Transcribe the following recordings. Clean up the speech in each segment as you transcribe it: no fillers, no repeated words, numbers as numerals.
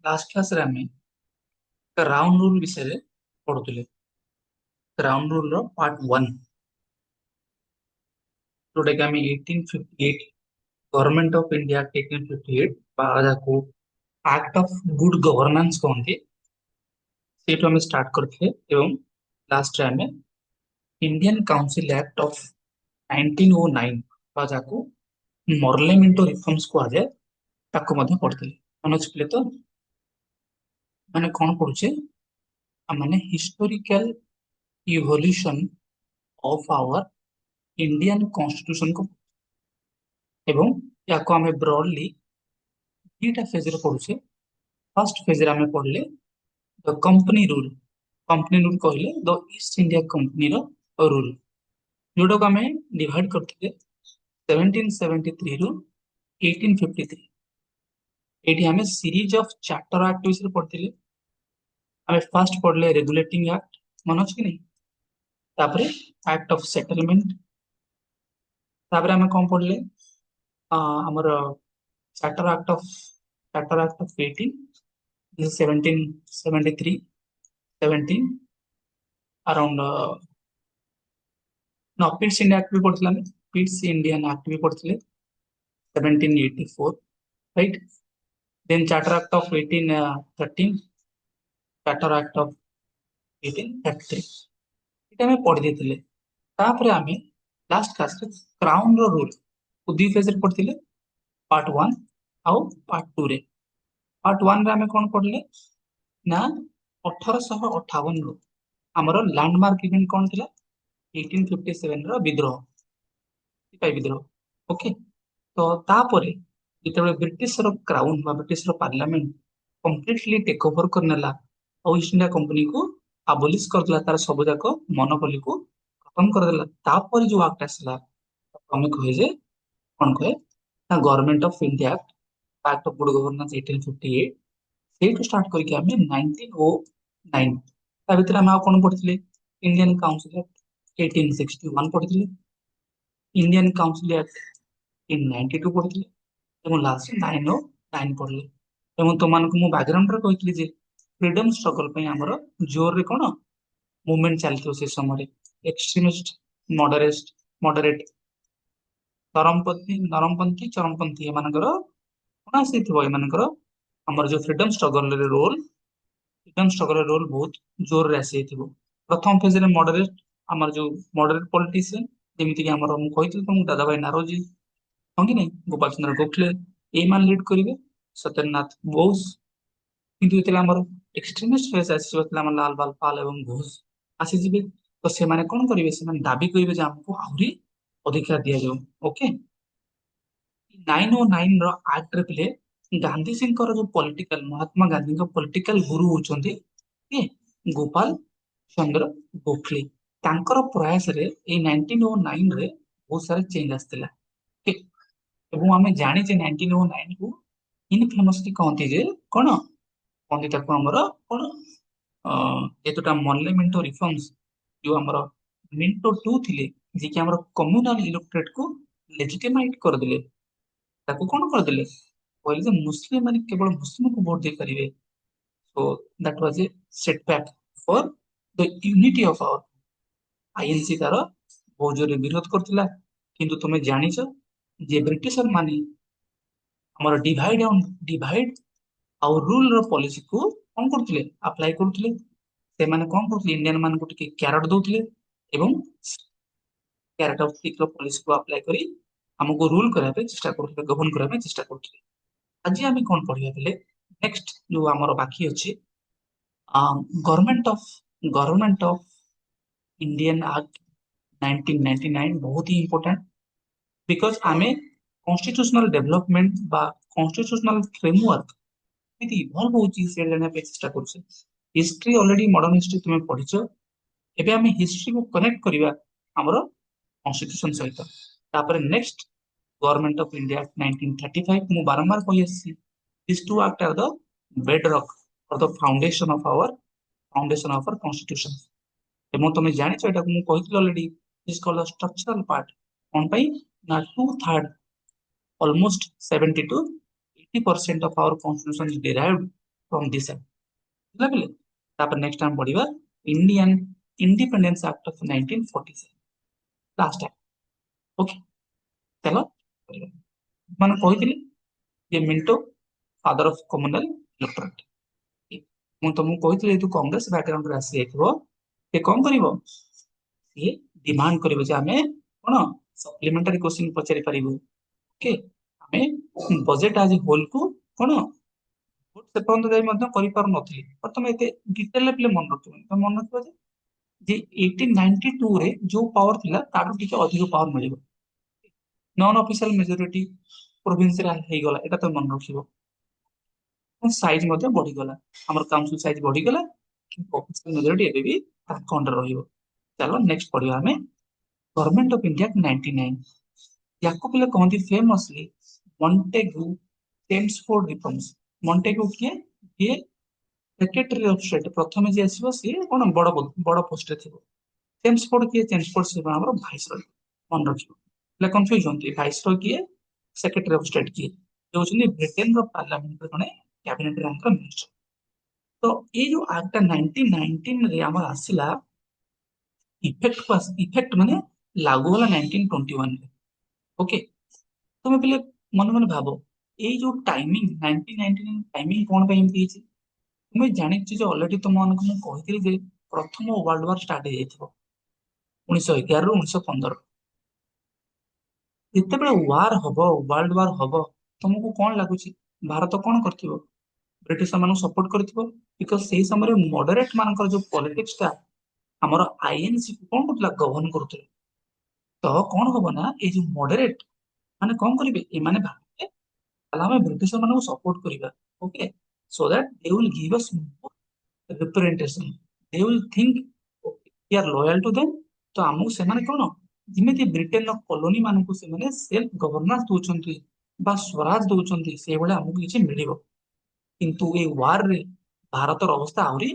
Last class रे आमे crown rule विषय रे पढुतले। क्राउन रूल रो पार्ट 1 जोटा कि आमे 1858 गवर्नमेंट ऑफ इंडिया 1858 बाजा को एक्ट ऑफ गुड गवर्नेंस कहंती सेटु आमे स्टार्ट करथे एवं लास्ट रे आमे इंडियन काउंसिल एक्ट ऑफ 1909 बाजा को मॉर्लेमेंटो रिफॉर्म्स को आजे ताको मध्ये पढथले। मनोज प्ले तो माने कोन पढुचे माने historical evolution of our Indian constitution को एवं याको आमे ब्रॉडली दीटा फेज रे पढुचे। फर्स्ट फेज रे आमे पढले द कंपनी रूल कहले द ईस्ट इंडिया कंपनी रो रूल जोटा को आमे डिवाइड करथिले 1773 रु 1853। एठी आमे सीरीज ऑफ चार्टर एक्ट विषय पढथिले। आमे फर्स्ट पढले रेगुलेटिंग एक्ट मनोज कि नहीं, तापरे एक्ट ऑफ सेटलमेंट, तापरे आमे कोन पढले हमर charter act of 18 this is 1773 17 around no Pitt's India act भी पढ़थिला ने पिट्स इंडियन एक्ट भी पढ़थिले 1784 right. Then charter act of 1813 charter act of 1833 इटा में पढ़ देथिले। तापरे आमे लास्ट क्लास रे क्राउन रो रूल को दी फेज रे पढ़थिले पार्ट 1 आउ पार्ट 2 रे। पार्ट 1 रे आमे कोन पढ़ले ना 1858 रो हमरो लैंडमार्क इवेंट कोन थिला 1857 रो विद्रोह सिपाही विद्रोह। ओके, तो तापरे जेतेबे ब्रिटिश रो क्राउन बा ब्रिटिश रो पार्लियामेंट कंप्लीटली टेक ओवर करनेला और ईस्ट इंडिया कंपनी को अबोलिश कर दिला तार सब जाक मोनोपोली को खत्म कर दिला। तापरे जो एक्ट आसला हमें कहे जे कोन कहे ना government of India act of good governance 1858 सेटू स्टार्ट करके हमें 1909 ता भीतर हम कोन पढ़थिले इंडियन काउंसिल एक्ट 1861 पढ़थिले, इंडियन काउंसिल एक्ट इन 92 पढ़थिले एवं लास्ट 909 पढ़ले। एवं तुमनको मु बैकग्राउंड रे कहितली जे फ्रीडम स्ट्रगल पे हमर जोर रे कोन मूवमेंट चलथियो से समय एक्सट्रीमिस्ट मॉडरेट नरमपंथी चरमपंथी एमानकर कोन आसीथिबो एमानकर हमर जो फ्रीडम स्ट्रगल रे रोल बहुत जोर रे आसीथिबो। प्रथम फेज रे मॉडरेट हमर जो मॉडरेट पॉलिटिशियन जेमिति कि हमर मु कहितली तुम दादा भाई नारोजी हाँ कि नहीं गोपाल चंद्र गोखले ए मान लीड करिवे सत्यनाथ बोस किंतु एतले हमर एक्सट्रीमिस्ट फेज आसीबो तला हमर लाल बाल पाल एवं घोष आसी जिबे तो से माने कोन करिवे से माने दाबी करिवे जे हमको आहुरी अधिकार दिया जाऊ। ओके, 909 रो एक्ट रे पिले गांधी सिंह को जो पॉलिटिकल महात्मा गांधी को पॉलिटिकल गुरु होचंदी के गोपाल चंद्र गोखले तांकर प्रयास रे ए 1909 रे बहुत सारे चेंज आस्तिला। ठीक, एवं आमे जानि जे 1909 को इनफेमसली कहंती जे कोन कहंती ताको हमर कोन एतोटा मॉर्लेमेंटो रिफॉर्म्स जो हमर मिंटो 2 थिले जे कि हमर कम्युनल इलेक्टोरेट को लेजिटिमाइट कर दिले ताको कोन कर दिले कहले जे मुस्लिम माने केवल मुस्लिम को वोट दे परिवे। So that was a setback for the unity of our INC तार बहुत जोरे विरोध करथिला किंतु तुमे जानिछ जे ब्रिटिशर माने हमर डिवाइड और रूल रो पॉलिसी को कोन करथिले अप्लाई करथिले से माने कोन करथिले इंडियन मान को टिके कैरेट दउथिले एवं कैरेट ऑफ स्टिक रो पॉलिसी को अप्लाई करी हमको रूल करा पे चेष्टा करथिले गवर्न करा पे चेष्टा करथिले। आज आमे कोन पढिया बेले नेक्स्ट जो हमर बाकी अछि गवर्नमेंट ऑफ इंडियन एक्ट 1999 बहुत ही इंपोर्टेंट बिकॉज आमे कॉन्स्टिट्यूशनल डेवलपमेंट बा कॉन्स्टिट्यूशनल फ्रेमवर्क इति इवॉल्व होची से जाने पे चेष्टा करछे। हिस्ट्री ऑलरेडी मॉडर्न हिस्ट्री तुमे पढिछो एबे आमे हिस्ट्री को कनेक्ट करिवा हमर कॉन्स्टिट्यूशन सहित। तापर नेक्स्ट गवर्नमेंट ऑफ इंडिया 1935 मु बारंबार कहि आसी this two act are the bedrock or the foundation of our constitution एवं तुम जानिछ एटा मु कहितले already is called the structural part कोन पई ना 2/3 almost 70 to 80% of our constitution is derived from this act बुझला तापर नेक्स्ट हम पढ़िबा Indian independence act of 1947 last act okay चलो माने कहितली जे Minto father of communal electorate ମୁଁ ତମକୁ କହିଥିଲି ଯେହେତୁ କଂଗ୍ରେସ ବ୍ୟାକଗ୍ରାଉଣ୍ଡ ରେ ଆସି ଯାଇଥିବ ସେ କଣ କରିବ ସିଏ ଡିମାଣ୍ଡ କରିବ ଯେ ଆମେ କଣ ସପ୍ଲିମେଣ୍ଟାରୀ କ୍ୱେଶ୍ଚିନ୍ ପଚାରି ପାରିବୁ ଓକେ ଆମେ ବଜେଟ ଆଜି ହୋଲ କୁ କଣ ଭୋଟ ସେ ପର୍ଯ୍ୟନ୍ତ ଯାଇ ମଧ୍ୟ କରିପାରୁନଥିଲି ବଟ୍ ତମେ ଏତେ ଡିଟେଲ ଲେଭେଲ ମନେ ରଖିବ ତମେ ମନେ ରଖିବ ଯେ 1892 ରେ ଯୋଉ ପାୱାର ଥିଲା ତାଠୁ ଟିକେ ଅଧିକ ପାୱାର ମିଳିବ ନନ୍ ଅଫିସିଆଲ ମେଜोरिटी प्रोविंस ରେ ହେଇଗଲା ଏଟା ତ ମନେ ରଖିବ ସାଇଜ ମଧ୍ୟ ବଢିଗଲା ଆମର କାଉନସିଲ ସାଇଜ ବଢିଗଲା କିନ୍ତୁ ଅଫିସିଆଲ ମେଜोरिटी ଏବେ ବି ତାଙ୍କ ଅଣ୍ଡର ରହିବ ଚାଲ ନେକ୍ସଟ ପଢିବା ଆମେ गवर्नमेंट ऑफ इंडिया 99 याको पिले कहती famously Montagu Chelmsford reforms Montagu किए ये सेक्रेटरी ऑफ स्टेट प्रथम जे आसीबो सी कोन बड़ बड़ पोस्ट रे थिबो चेम्सफोर्ड किए चेम्सफोर्ड से हमर वाइसरॉय मन रखिबो ले कंफ्यूज होंती वाइसरॉय किए सेक्रेटरी ऑफ स्टेट किए जो होचनी ब्रिटेन रो पार्लियामेंट रे कोने कैबिनेट रैंक रो मिनिस्टर तो ये जो एक्ट 1919 रे हमर आसिला इफेक्ट माने लागू होला 1921 रे ओके तुम पहले मन मन भाव ये जो टाइमिंग 1999 टाइमिंग कौन पे एमती हिची तुम जानि जे ऑलरेडी तुम मन को कहितली जे प्रथम वर्ल्ड वार स्टार्ट हे जाइथिबो 1911 ରୁ 1915 ଯେତେବେଳେ ୱାର ହବ ୱାର୍ଲଡ ୱାର ହବ ତମକୁ କଣ ଲାଗୁଛି ଭାରତ କଣ କରିଥିବ ବ୍ରିଟିଶ ମାନଙ୍କୁ ସପୋର୍ଟ କରିଥିବ ବିକଜ ସେଇ ସମୟରେ ମଡରେଟ ମାନଙ୍କର ଯୋଉ ପଲିଟିक्स ଟା ଆମର ଆଇଏନସି କୁ କଣ କରୁଥିଲା ଗଭର୍ନ କରୁଥିଲେ ତ କଣ ହବ ନା ଏଇ ଯୋଉ ମଡରେଟ ମାନେ କଣ କରିବେ ଏମାନେ ଭାବିବେ ତାହେଲେ ଆମେ ବ୍ରିଟିଶ ମାନଙ୍କୁ ସପୋର୍ଟ କରିବା okay so that they will give us representation they will think okay, we are loyal to them ତ ଆମକୁ ସେମାନେ କଣ ଯେମିତି ବ୍ରିଟେନ ର କଲୋନି ମାନଙ୍କୁ ସେମାନେ ସେଲ୍ଫ ଗଭର୍ନାନ୍ସ ଦଉଛନ୍ତି ବା ସ୍ୱରାଜ ଦଉଛନ୍ତି ସେଇଭଳିଆ ଆମକୁ କିଛି ମିଳିବ କିନ୍ତୁ ଏଇ ୱାର ରେ ଭାରତର ଅବସ୍ଥା ଆହୁରି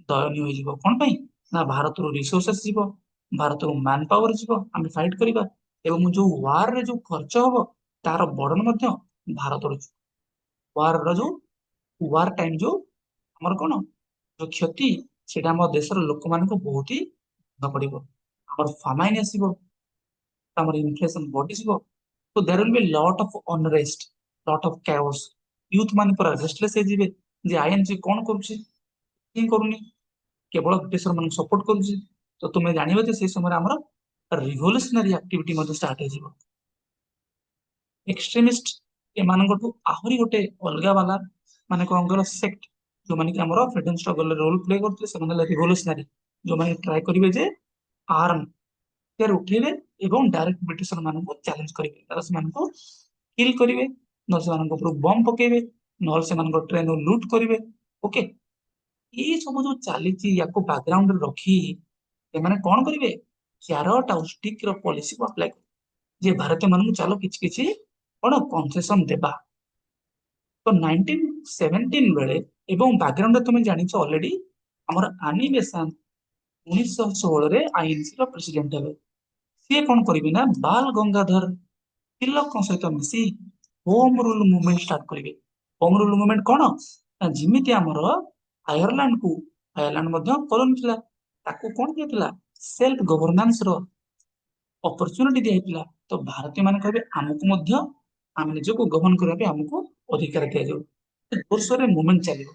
ଦୟନୀୟ ହେଇଯିବ କଣ ପାଇଁ ନା ଭାରତରୁ ରିସୋର୍ସେସ ଯିବ ଭାରତରୁ ମ୍ୟାନ ପାୱାର ଯିବ ଆମେ ଫାଇଟ କରିବା ଏବଂ ଯୋଉ ୱାର ରେ ଯୋଉ ଖର୍ଚ୍ଚ ହବ ତାର ବର୍ଡନ ମଧ୍ୟ ଭାରତରୁ ଯିବ ୱାର ର ଯୋଉ ୱାର ଟାଇମ ଯୋଉ ଆମର କଣ ଯୋଉ କ୍ଷତି ସେଟା ଆମ ଦେଶର ଲୋକମାନଙ୍କୁ ବହୁତ ହି ପଡିବ ଆମର ଫାମାଇନ ଆସିବ ଆମର ଇନଫ୍ଲେସନ ବଢିଯିବ ତ there will be lot of unrest lot of chaos youth ମାନେ ପୁରା ରେଷ୍ଟଲେସ୍ ହେଇଯିବେ ଯେ ଆଇଏନସି କଣ କରୁଛି କି କରୁନି କେବଳ ବ୍ରିଟିଶର ମାନଙ୍କୁ ସପୋର୍ଟ କରୁଛି ତ ତୁମେ ଜାଣିବ ଯେ ସେଇ ସମୟରେ ଆମର ରିଭଲ୍ୟୁସନାରୀ ଆକ୍ଟିଭିଟି ମଧ୍ୟ ଷ୍ଟାର୍ଟ ହେଇଯିବ ଏକ୍ସଟ୍ରିମିଷ୍ଟ ଏମାନଙ୍କଠୁ ଆହୁରି ଗୋଟେ ଅଲଗା ବାଲା ମାନେ କଣ କହିଲ ସେକ୍ଟ ଯୋଉମାନେ କି ଆମର ଫ୍ରିଡମ ଷ୍ଟ୍ରଗଲ ରେ ରୋଲ ପ୍ଲେ କରୁଥିଲେ ସେମାନେ ହେଲା ରିଭଲ୍ୟୁସନାରୀ ଯୋଉମାନେ ଟ୍ରାଏ କରିବେ ଯେ ଆର୍ମ ହତିଆର ଉଠେଇବେ ଏବଂ ଡାଇରେକ୍ଟ ବ୍ରିଟିଶର ମାନଙ୍କୁ ଚ୍ୟାଲେଞ୍ଜ କରିବେ ତାର ସେମାନଙ୍କୁ କିଲ୍ କରିବେ ନହେଲେ ସେମାନଙ୍କ ଉପରୁ ବମ୍ ପକେଇବେ ନହେଲେ ସେମାନଙ୍କ ଟ୍ରେନ ଲୁଟ କରିବେ ଓକେ ଏଇ ସବୁ ଯୋଉ ଚାଲିଛି ୟାକୁ ବ୍ୟାକଗ୍ରାଉଣ୍ଡ ରେ ରଖି ସେମାନେ କଣ କରିବେ କ୍ୟାରଟ ଆଉ ଷ୍ଟିକ ର ପଲିସିକୁ ଆପ୍ଲାଏ କରିବେ ଯେ ଭାରତୀୟ ମାନଙ୍କୁ ଚାଲ କିଛି କିଛି କଣ କନସେସନ ଦେବା ତ 1917 ବେଳେ ଏବଂ ବ୍ୟାକଗ୍ରାଉଣ୍ଡ ରେ ତୁମେ ଜାଣିଛ ଅଲରେଡି ଆମର ଆନି ବେସାନ୍ତ 1916 ରେ ଆଇଏନସି ର ପ୍ରେସିଡେଣ୍ଟ ହେବେ ସିଏ କଣ କରିବେ ନା ବାଲ ଗଙ୍ଗାଧର ତିଲକଙ୍କ ସହିତ ମିଶି ହୋମ ରୁଲ ମୁଭମେଣ୍ଟ ଷ୍ଟାର୍ଟ କରିବେ ହୋମ ରୁଲ ମୁଭମେଣ୍ଟ କଣ ନା ଯେମିତି ଆମର ଆୟରଲାଣ୍ଡକୁ ଆୟରଲାଣ୍ଡ ମଧ୍ୟ କଲୋନି ଥିଲା ତାକୁ କଣ ଦିଆଥିଲା ସେଲ୍ଫ ଗଭର୍ନାନ୍ସ ର ଅପରଚୁନିଟି ଦିଆଯାଇଥିଲା ତ ଭାରତୀୟ ମାନେ କହିବେ ଆମକୁ ମଧ୍ୟ ଆମେ ନିଜକୁ ଗଭର୍ଣ୍ଣ କରିବା ପାଇଁ ଆମକୁ ଅଧିକାର ଦିଆଯାଉ ଜୋରସୋରରେ ମୁଭମେଣ୍ଟ ଚାଲିବ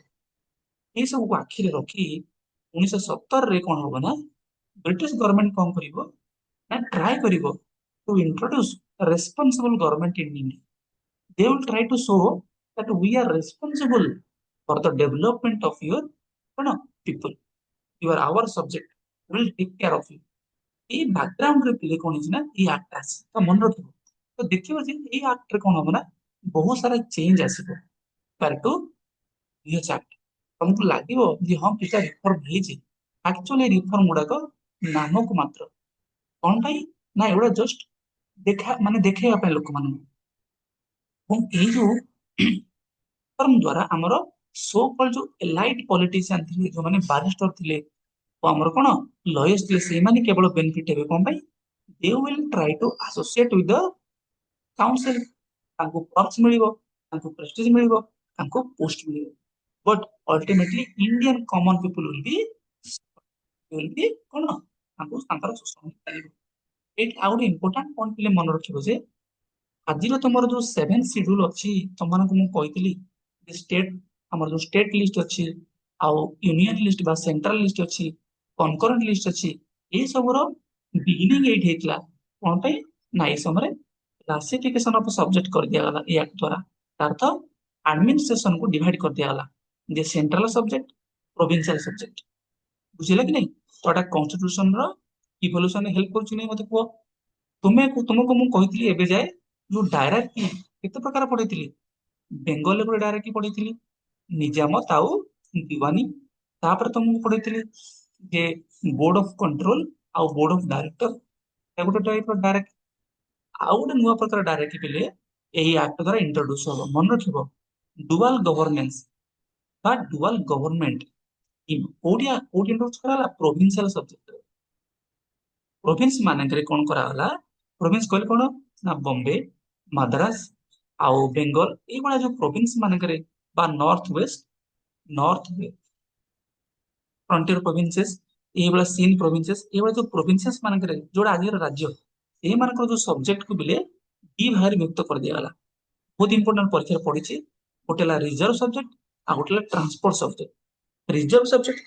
ଏଇ ସବୁକୁ ଆଖିରେ ରଖି 1917 ରେ କଣ ହବ ନା ବ୍ରିଟିଶ ଗଭର୍ଣମେଣ୍ଟ କଣ କରିବ ନା ଟ୍ରାଏ କରିବ to introduce responsible government in India they will try to show that we are responsible for the development of your କଣ people you are our subject we will take care of you ଏଇ background ରେ ପିଲେ କଣ ହେଇଛି ନା ଏଇ act ଆସି ତ ମନେ ରଖିବ ତ ଦେଖିବ ଯେ ଏଇ ଆକ୍ଟ ରେ କଣ ହବ ନା ବହୁତ ସାରା ଚେଞ୍ଜ ଆସିବ କମ୍ପେୟାର ଟୁ ୟୁଏଚ ଆକ୍ଟ ତମକୁ ଲାଗିବ ଯେ ହଁ କିଛି ରିଫର୍ମ ହେଇଛି ଆକ୍ଚୁଆଲି ରିଫର୍ମ ଗୁଡାକ ନାମକୁ ମାତ୍ର କଣ ପାଇଁ ନା ଏଗୁଡା ଜଷ୍ଟ ମାନେ ଦେଖେଇବା ପାଇଁ ଲୋକମାନଙ୍କୁ ଏବଂ ଏଇ ଯୋଉ ରିଫର୍ମ ଦ୍ଵାରା ଆମର ସୋ କଲ୍ ଯୋଉ ଏଲାଇଟ୍ ପଲିଟିସିଆନ ଥିଲେ ଯୋଉମାନେ ବାରିଷ୍ଟର ଥିଲେ ଓ ଆମର କଣ ଲୟର୍ସ ଥିଲେ ସେଇମାନେ କେବଳ ବେନିଫିଟ ହେବେ କଣ ପାଇଁ they will try to associate with the council ତାଙ୍କୁ ପର୍କ୍ସ ମିଳିବ ତାଙ୍କୁ ପ୍ରେଷ୍ଟିଜ ମିଳିବ ତାଙ୍କୁ ପୋଷ୍ଟ ମିଳିବ but ultimately Indian common people will be କଣ ତାଙ୍କୁ ତାଙ୍କର ଶୋଷଣ ହେଇପାରିବ। ଏଇଠି ଆଉ ଗୋଟେ ଇମ୍ପୋର୍ଟାଣ୍ଟ ପଏଣ୍ଟ ପିଲେ ମନେ ରଖିବ ଯେ ଆଜିର ତମର ଯୋଉ 7 ସିଡ୍ୟୁଲ ଅଛି ତମମାନଙ୍କୁ ମୁଁ କହିଥିଲି ଷ୍ଟେଟ ଆମର ଯୋଉ ଷ୍ଟେଟ ଲିଷ୍ଟ ଅଛି ଆଉ ୟୁନିୟନ ଲିଷ୍ଟ ବା ସେଣ୍ଟ୍ରାଲ ଲିଷ୍ଟ ଅଛି କନକରେଣ୍ଟ ଲିଷ୍ଟ ଅଛି ଏଇ ସବୁର ବିଗିନିଂ ଏଇଠି ହେଇଥିଲା କଣ ପାଇଁ ନା ଏଇ ସମୟରେ କ୍ଲାସିଫିକେସନ ଅଫ ସବଜେକ୍ଟ କରିଦିଆଗଲା ଏଇ ଆକ୍ଟ ଦ୍ୱାରା ତାର ଅର୍ଥ ଆଡମିନିଷ୍ଟ୍ରେସନ କୁ ଡିଭାଇଡ କରିଦିଆଗଲା ଯେ ସେଣ୍ଟ୍ରାଲ ସବଜେକ୍ଟ ପ୍ରୋଭିନ୍ସିଆଲ ସବଜେକ୍ଟ ବୁଝିଲା କି ନାଇଁ ତ ଏଟା କନଷ୍ଟିଟ୍ୟୁସନ ର ଇଭଲ୍ୟୁସନ ହେଲ୍ପ କରୁଛି ନାଇଁ ମତେ କୁହ ତୁମକୁ ମୁଁ କହିଥିଲି ଏବେ ଯାଏ ଯୋଉ ଡାଇରାର୍କି କେତେ ପ୍ରକାର ପଢେଇଥିଲି ବେଙ୍ଗଲରେ ଗୋଟେ ଡାଇରାର୍କି ପଢେଇଥିଲି ନିଜାମତ ଆଉ ଦିୱାନୀ ତାପରେ ତମକୁ ପଢେଇଥିଲି ଯେ ବୋର୍ଡ ଅଫ କଣ୍ଟ୍ରୋଲ ଆଉ ବୋର୍ଡ ଅଫ ଡାଇରେକ୍ଟର ଏ ଗୋଟେ ଟାଇପର ଡାଇରାର୍କି ଆଉ ଗୋଟେ ନୂଆ ପ୍ରକାର ଡାଇରାର୍କି ପିଲେ ଏହି ଆକ୍ଟ ଦ୍ୱାରା ଇଣ୍ଟ୍ରୋଡ୍ୟୁସ ହବ ମନେ ରଖିବ ଡୁଆଲ ଗଭର୍ନେନ୍ସ ବା ଡୁଆଲ ଗଭର୍ନମେଣ୍ଟ କୋଉଠି ଇଣ୍ଟ୍ରୋଡ୍ୟୁସ କରାଗଲା ପ୍ରୋଭିନ୍ସିଆଲ ସବଜେକ୍ଟ ପ୍ରୋଭିନ୍ସ ମାନଙ୍କରେ କଣ କରାଗଲା ପ୍ରୋଭିନ୍ସ କହିଲେ କଣ ନା ବମ୍ବେ ମାଦ୍ରାସ ଆଉ ବେଙ୍ଗଲ ଏଇଭଳିଆ ଯୋଉ ପ୍ରୋଭିନ୍ସ ମାନଙ୍କରେ ବା ନର୍ଥ ଫ୍ରଣ୍ଟିୟର ପ୍ରୋଭିନ୍ସେସ୍ ଏଇଭଳିଆ ସିନ୍ ପ୍ରୋଭିନ୍ସେସ୍ ଏଇଭଳିଆ ଯୋଉ ପ୍ରୋଭିନ୍ସେସ୍ ମାନଙ୍କରେ ଯୋଉଟା ଆଜିର ରାଜ୍ୟ ଏଇମାନଙ୍କର ଯୋଉ ସବଜେକ୍ଟକୁ ବିଲେ ଦି ଭାଗରେ ବିଭକ୍ତ କରିଦିଆଗଲା ବହୁତ ଇମ୍ପୋର୍ଟାଣ୍ଟ ପରୀକ୍ଷାରେ ପଡିଛି ଗୋଟେ ହେଲା ରିଜର୍ଭ ସବଜେକ୍ଟ ଆଉ ଗୋଟେ ହେଲା ଟ୍ରାନ୍ସପୋର୍ଟ ସବଜେକ୍ଟ ରିଜର୍ଭ ସବଜେକ୍ଟ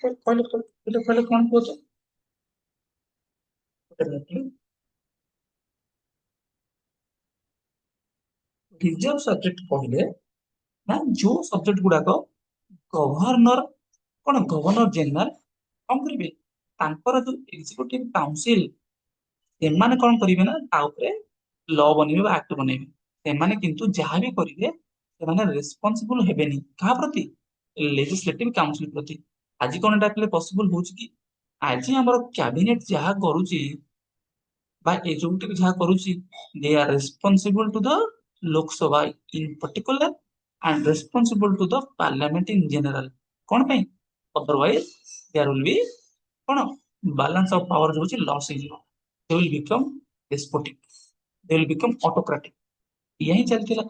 କହିଲେ କଣ କହୁଛ ରିଜର୍ଭ ସବଜେକ୍ଟ କହିଲେ ନା ଯୋଉ ସବଜେକ୍ଟ ଗୁଡାକ ଗଭର୍ଣ୍ଣର କଣ ଗଭର୍ଣ୍ଣର ଜେନେରାଲ କଣ କରିବେ ତାଙ୍କର ଯୋଉ ଏକ୍ଜିକ୍ୟୁଟିଭ କାଉନସିଲ ସେମାନେ କଣ କରିବେ ନା ତା ଉପରେ ଲ ବନେଇବେ ବା ଆକ୍ଟ ବନେଇବେ ସେମାନେ କିନ୍ତୁ ଯାହା ବି କରିବେ ସେମାନେ ରେସ୍ପନ୍ସିବୁଲ ହେବେନି କାହା ପ୍ରତି ଲେଜିସ୍ଲେଟିଭ କାଉନସିଲ ପ୍ରତି ଆଜି କଣ ଏଟା ପସିବଲ ହଉଛି କି ଆଜି ଆମର କ୍ୟାବିନେଟ ଯାହା କରୁଛି ବା ଏକ୍ଜିକ୍ୟୁଟିଭ ଯାହା କରୁଛି they are responsible to the Lok Sabha in particular and responsible to the parliament in general କଣ ପାଇଁ otherwise there will be କଣ balance of power ଯୋଉ ଅଛି loss ହେଇଯିବ they will become despotic they will become autocratic ଏଇଆ ହିଁ ଚାଲିଥିଲା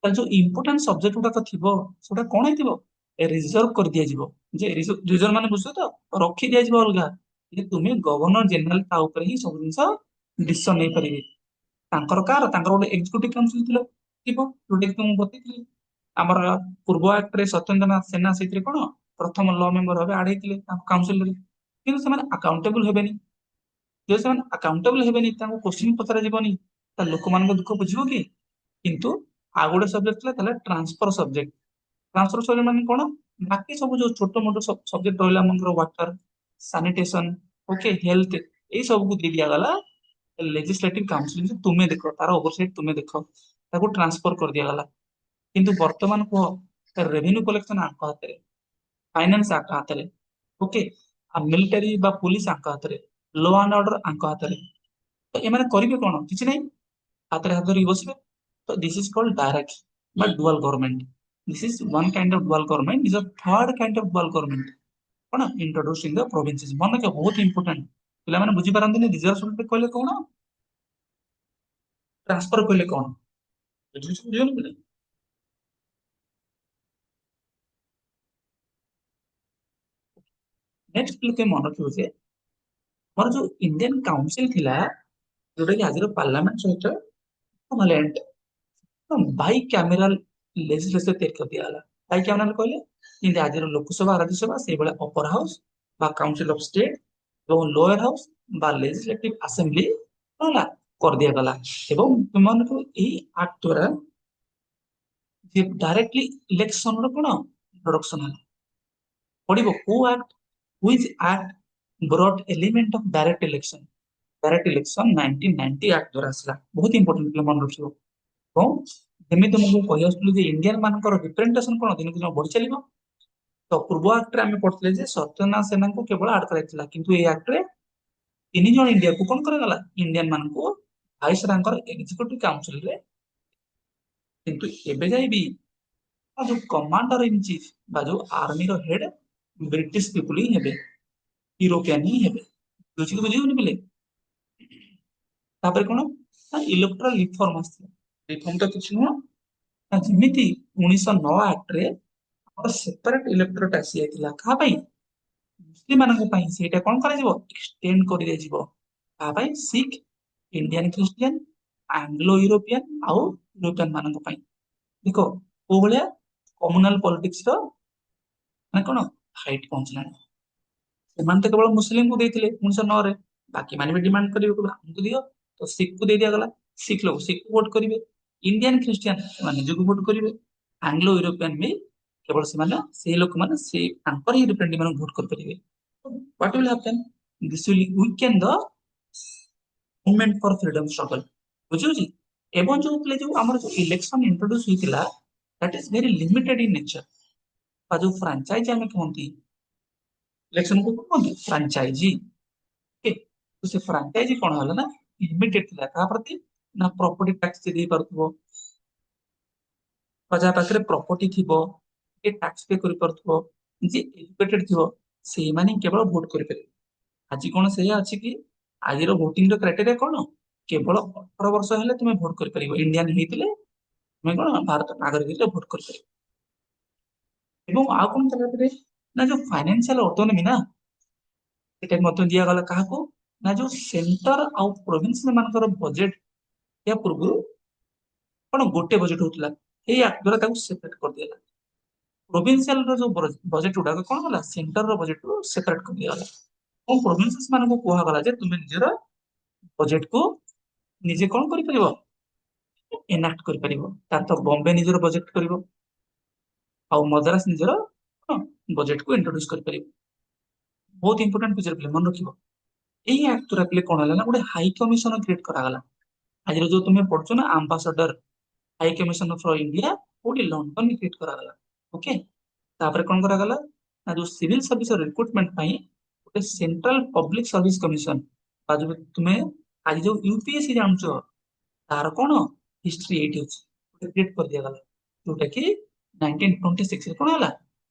ତାର ଯୋଉ ଇମ୍ପୋର୍ଟାଣ୍ଟ ସବଜେକ୍ଟ ଗୁଡାକ ଥିବ ସେଟା କଣ ହେଇଥିବ ରିଜର୍ଭ କରିଦିଆଯିବ ଯେ ରିଜର୍ଭ ମାନେ ବୁଝୁଛ ତ ରଖି ଦିଆଯିବ ଅଲଗା ଯେ ତୁମେ ଗଭର୍ଣ୍ଣର ଜେନେରାଲ ତା ଉପରେ ହିଁ ସବୁ ଜିନିଷ ଡିସିସନ ନେଇପାରିବେ ତାଙ୍କର ଗୋଟେ ଏକ୍ଜିକ୍ୟୁଟିଭ କାଉନସିଲ ଥିବ ଯୋଉଟା କି ମୁଁ ବତେଇଥିଲି ଆମର ପୂର୍ବ ଆକ୍ଟରେ ସତ୍ୟେନ୍ଦ୍ରନାଥ ସେନା ସେଇଥିରେ କଣ ପ୍ରଥମ ଲ ମେମ୍ବର ଭାବେ ଆଡ ହେଇଥିଲେ ତାଙ୍କ କାଉନସିଲରେ କିନ୍ତୁ ସେମାନେ ଆକାଉଣ୍ଟେବଲ ହେବେନି ଯଦି ସେମାନେ ଆକାଉଣ୍ଟେବଲ ହେବେନି ତାଙ୍କୁ କୋଶ୍ଚିନ୍ ପଚରାଯିବନି ତା ଲୋକମାନଙ୍କ ଦୁଃଖ ବୁଝିବ କି କିନ୍ତୁ ଆଉ ଗୋଟେ ସବଜେକ୍ଟ ଥିଲା ତାହେଲେ ଟ୍ରାନ୍ସଫର ସବଜେକ୍ଟ ଟ୍ରାନ୍ସଫର ସବଜେକ୍ଟ ମାନେ କଣ ବାକି ସବୁ ଯୋଉ ଛୋଟ ମୋଟ ସବଜେକ୍ଟ ରହିଲା ଆମର ୱାଟର ସାନିଟେସନ ଓକେ ହେଲ୍ଥ ଏଇ ସବୁକୁ ଦେଇ ଦିଆଗଲା ଲେଜିସ୍ଲେଟିଭ କାଉନସିଲ ତୁମେ ଦେଖ ତାର ଓଭରସାଇଟ୍ ତୁମେ ଦେଖ ତାକୁ ଟ୍ରାନ୍ସଫର କରିଦିଆଗଲା କିନ୍ତୁ ବର୍ତ୍ତମାନ କୁହ ରେଭିନ୍ୟୁ କଲେକ୍ସନ ଆଙ୍କ ହାତରେ ଫାଇନାନ୍ସ ଆଙ୍କ ହାତରେ ଓକେ ଆଉ ମିଲିଟାରୀ ବା ପୁଲିସ ଆଙ୍କ ହାତରେ ଲ ଆଣ୍ଡ ଅର୍ଡର ଆଙ୍କ ହାତରେ ତ ଏମାନେ କରିବେ କଣ କିଛି ନାହିଁ ହାତରେ ହାତ ଧରିକି ବସିବେ ତ ଦିସ୍ ଇଜ କଲ୍ଡ ଡାଇରେକ୍ଟ ବା dual government this is one kind of dual government is a third kind of dual government କଣ ଇଣ୍ଟ୍ରୋଡ୍ୟୁସ ଇନ ଦ ପ୍ରୋଭିନ୍ସେସ ମନେ ରଖିବ ବହୁତ ଇମ୍ପୋର୍ଟାଣ୍ଟ ପିଲାମାନେ ବୁଝିପାରନ୍ତିନି ରିଜର୍ଭ ସବଜେକ୍ଟ କହିଲେ କଣ ଟ୍ରାନ୍ସଫର କହିଲେ କଣ ବୁଝିଗଲେ ନେକ୍ସଟ ଲୋକେ ମନେ ରଖିବ ଯେ ଆମର ଯୋଉ ଇଣ୍ଡିଆନ କାଉନସିଲ ଥିଲା ଯୋଉଟା କି ଆଜିର ପାର୍ଲାମେଣ୍ଟ ସହିତ ବାଇ କ୍ୟାମେରାଲ ଲେଜିସ୍ଲେଚର ତିଆରି କରିଦିଆଗଲା ବାଇ କ୍ୟାମେରାଲ କହିଲେ ଯେମିତି ଆଜିର ଲୋକସଭା ରାଜ୍ୟସଭା ସେଇଭଳିଆ ଅପର ହାଉସ ବା କାଉନସିଲ ଅଫ ଷ୍ଟେଟ ଏବଂ ଲୋୟର ହାଉସ ବା ଲେଜିସ୍ଲେଟିଭ ଆସେମ୍ବଲି କଣ ହେଲା କରିଦିଆଗଲା ଏବଂ ତୁମମାନଙ୍କୁ ଏଇ ଆକ୍ଟ ଦ୍ୱାରା ଯେ ଡାଇରେକ୍ଟଲି ଇଲେକ୍ସନ ର କଣ ଇଣ୍ଟ୍ରୋଡକ୍ସନ ହେଲା ପଡିବ କୋଉ act which act brought element of direct election 1990 act ଦ୍ୱାରା ଆସିଲା ବହୁତ ଇମ୍ପୋର୍ଟାଣ୍ଟ ପିଲା ମନେ ରଖିବ ଏବଂ ଯେମିତି ମୁଁ କହି ଆସୁଥିଲି ଯେ ଇଣ୍ଡିଆନ ମାନଙ୍କର ରିପ୍ରେଜେଣ୍ଟେସନ କଣ ଦିନକୁ ଦିନ ବଢି ଚାଲିବ ତ ପୂର୍ବ ଆକ୍ଟରେ ଆମେ ପଢିଥିଲେ ଯେ ସତ୍ୟନାରାୟଣ ସେନାଙ୍କୁ କେବଳ ଆଡ କରାଯାଇଥିଲା କିନ୍ତୁ ଏଇ ଆକ୍ଟରେ 3 ଜଣ ଇଣ୍ଡିଆକୁ କଣ କରାଗଲା ଇଣ୍ଡିଆନ ମାନଙ୍କୁ ଭାଇସରାୟଙ୍କର ଏକ୍ଜିକ୍ୟୁଟିଭ କାଉନସିଲରେ କିନ୍ତୁ ଏବେ ଯାଇ ବି ଯୋଉ କମାଣ୍ଡର ଇନ ଚିଫ ବା ଯୋଉ ଆର୍ମିର ହେଡ ବ୍ରିଟିଶ ପିପୁଲ ହିଁ ହେବେ ୟୁରୋପିଆନ ହିଁ ହେବେ ବୁଝିହଉନି ପିଲେ ତାପରେ କଣ ନା ଇଲେକ୍ଟ୍ରାଲ ରିଫର୍ମ ଆସିଥିଲା ରିଫର୍ମ ତ କିଛି ନୁହଁ ନା ଯେମିତି 1909 ଆକ୍ଟରେ ସେପାରେଟ ଇଲେକ୍ଟୋରେଟ୍ ଆସି ଯାଇଥିଲା କାହା ପାଇଁ ମୁସଲିମ ମାନଙ୍କ ପାଇଁ ସେଇଟା କଣ କରାଯିବ ଏକ୍ସଟେଣ୍ଡ କରିଦିଆଯିବ କାହା ପାଇଁ ଶିଖ ଇଣ୍ଡିଆନ ଖ୍ରୀଷ୍ଟିଆନ ଆଙ୍ଗ୍ଲୋ ୟୁରୋପିଆନ ଆଉ ୟୁରୋପିଆନ ମାନଙ୍କ ପାଇଁ ଦେଖ କୋଉ ଭଳିଆ କମ୍ୟୁନାଲ ପଲିଟିକ୍ସ ର ମାନେ କଣ ହାଇଟ ପହଞ୍ଚିଲାଣି ସେମାନେ ତ କେବଳ ମୁସଲିମକୁ ଦେଇଥିଲେ 1909 ରେ ବାକି ମାନେ ବି ଡିମାଣ୍ଡ କରିବେ କହିବେ ଆମକୁ ଦିଅ ତ ଶିଖ କୁ ଦେଇ ଦିଆଗଲା ଶିଖ ଲୋକ ଶିଖ ଭୋଟ କରିବେ ଇଣ୍ଡିଆନ ଖ୍ରୀଷ୍ଟିଆନ ସେମାନେ ନିଜକୁ ଭୋଟ କରିବେ ଆଙ୍ଗ୍ଲୋ ୟୁରୋପିଆନ ବି କେବଳ ସେମାନେ ସେଇ ଲୋକମାନେ ସେଇ ତାଙ୍କର ହିଁ ରିପ୍ରେଜେଣ୍ଟେଟିଭ ମାନଙ୍କୁ ଭୋଟ କରିପାରିବେ what will happen this will weaken the movement for freedom struggle ବୁଝୁଛି ଏବଂ ଯୋଉ ଆମର ଯୋଉ ଇଲେକ୍ସନ ଇଣ୍ଟ୍ରୋଡ୍ୟୁସ ହେଇଥିଲା that is very limited in nature ବା ଯୋଉ ଫ୍ରାଞ୍ଚାଇଜ ଆମେ କୁହନ୍ତି ଇଲେକ୍ସନ କୁ କୁହନ୍ତି ଫ୍ରାଞ୍ଚାଇଜି ଓକେ ତ ସେ ଫ୍ରାଞ୍ଚାଇଜି କଣ ହେଲା ନା ଲିମିଟେଡ ଥିଲା କାହା ପ୍ରତି ନା ପ୍ରପର୍ଟି ଟାକ୍ସ ଦେଇ ପାରୁଥିବ ବା ଯାହା ପାଖରେ ପ୍ରପର୍ଟି ଥିବ ଯେ ଟାକ୍ସ ପେ କରିପାରୁଥିବ ଯେ ଏଜୁକେଟେଡ ଥିବ ସେଇମାନେ କେବଳ ଭୋଟ କରିପାରିବେ ଆଜି କଣ ସେଇଆ ଅଛି କି ଆଜିର ଭୋଟିଂ ର କ୍ରାଇଟେରିଆ କଣ କେବଳ 18 ବର୍ଷ ହେଲେ ତୁମେ ଭୋଟ କରିପାରିବ ଇଣ୍ଡିଆନ ହେଇଥିଲେ ତୁମେ କଣ ଭାରତ ନାଗରିକ ହେଇଥିଲେ ଭୋଟ କରିପାରିବ ଏବଂ ଆଉ କଣ ତା ଭିତରେ ନା ଯୋଉ ଫାଇନାନ୍ସିଆଲ ଅଟୋନୋମି ନା ସେଟା ମଧ୍ୟ ଦିଆଗଲା କାହାକୁ ନା ଯୋଉ ସେଣ୍ଟର ଆଉ ପ୍ରୋଭିନ୍ସ ମାନଙ୍କର ବଜେଟ ଏହା ପୂର୍ବରୁ କଣ ଗୋଟେ ବଜେଟ ହଉଥିଲା ଏଇ ଆକ୍ଟ ଦ୍ୱାରା ତାକୁ ସେପାରେଟ କରିଦିଆଗଲା ପ୍ରୋଭିନ୍ସିଆଲ ର ଯୋଉ ବଜେଟ ଗୁଡାକ କଣ ହେଲା ସେଣ୍ଟର ର ବଜେଟ ରୁ ସେପାରେଟ କରିଦିଆଗଲା ଏବଂ ପ୍ରୋଭିନ୍ସେସ୍ ମାନଙ୍କୁ କୁହାଗଲା ଯେ ତୁମେ ନିଜର ବଜେଟ କୁ ନିଜେ କଣ କରିପାରିବ ଏନାକ୍ଟ କରିପାରିବ ତାର ତ ବମ୍ବେ ନିଜର ବଜେଟ କରିବ ଆଉ ମଦ୍ରାସ ନିଜର ବଜେଟ କୁ ଇଣ୍ଟ୍ରୋଡ୍ୟୁସ କରିପାରିବ ବହୁତ ଇମ୍ପୋର୍ଟାଣ୍ଟ ଫିଚର ପିଲା ମନେ ରଖିବ ଏଇ ଆକ୍ଟ ଦ୍ୱାରା ପିଲେ କଣ ହେଲା ନା ଗୋଟେ ହାଇ କମିଶନ କ୍ରିଏଟ କରାଗଲା ଆଜିର ଯୋଉ ତୁମେ ପଢୁଛ ନା ambassador high commission for India କୋଉଠି ଲଣ୍ଡନ କ୍ରିଏଟ କରାଗଲା ଓକେ ତାପରେ କଣ କରାଗଲା ନା ଯୋଉ ସିଭିଲ ସର୍ଭିସ ରିକ୍ରୁଟମେଣ୍ଟ ପାଇଁ ଗୋଟେ ସେଣ୍ଟ୍ରାଲ ପବ୍ଲିକ ସର୍ଭିସ କମିଶନ ବା ଯୋଉ ତୁମେ ଆଜି ଯୋଉ ୟୁପିଏସସି ଜାଣୁଛ ତାର କଣ ହିଷ୍ଟ୍ରି ଏଇଠି ଅଛି ଗୋଟେ କ୍ରିଏଟ କରିଦିଆଗଲା ଯୋଉଟା କି 1926 ରେ କଣ ହେଲା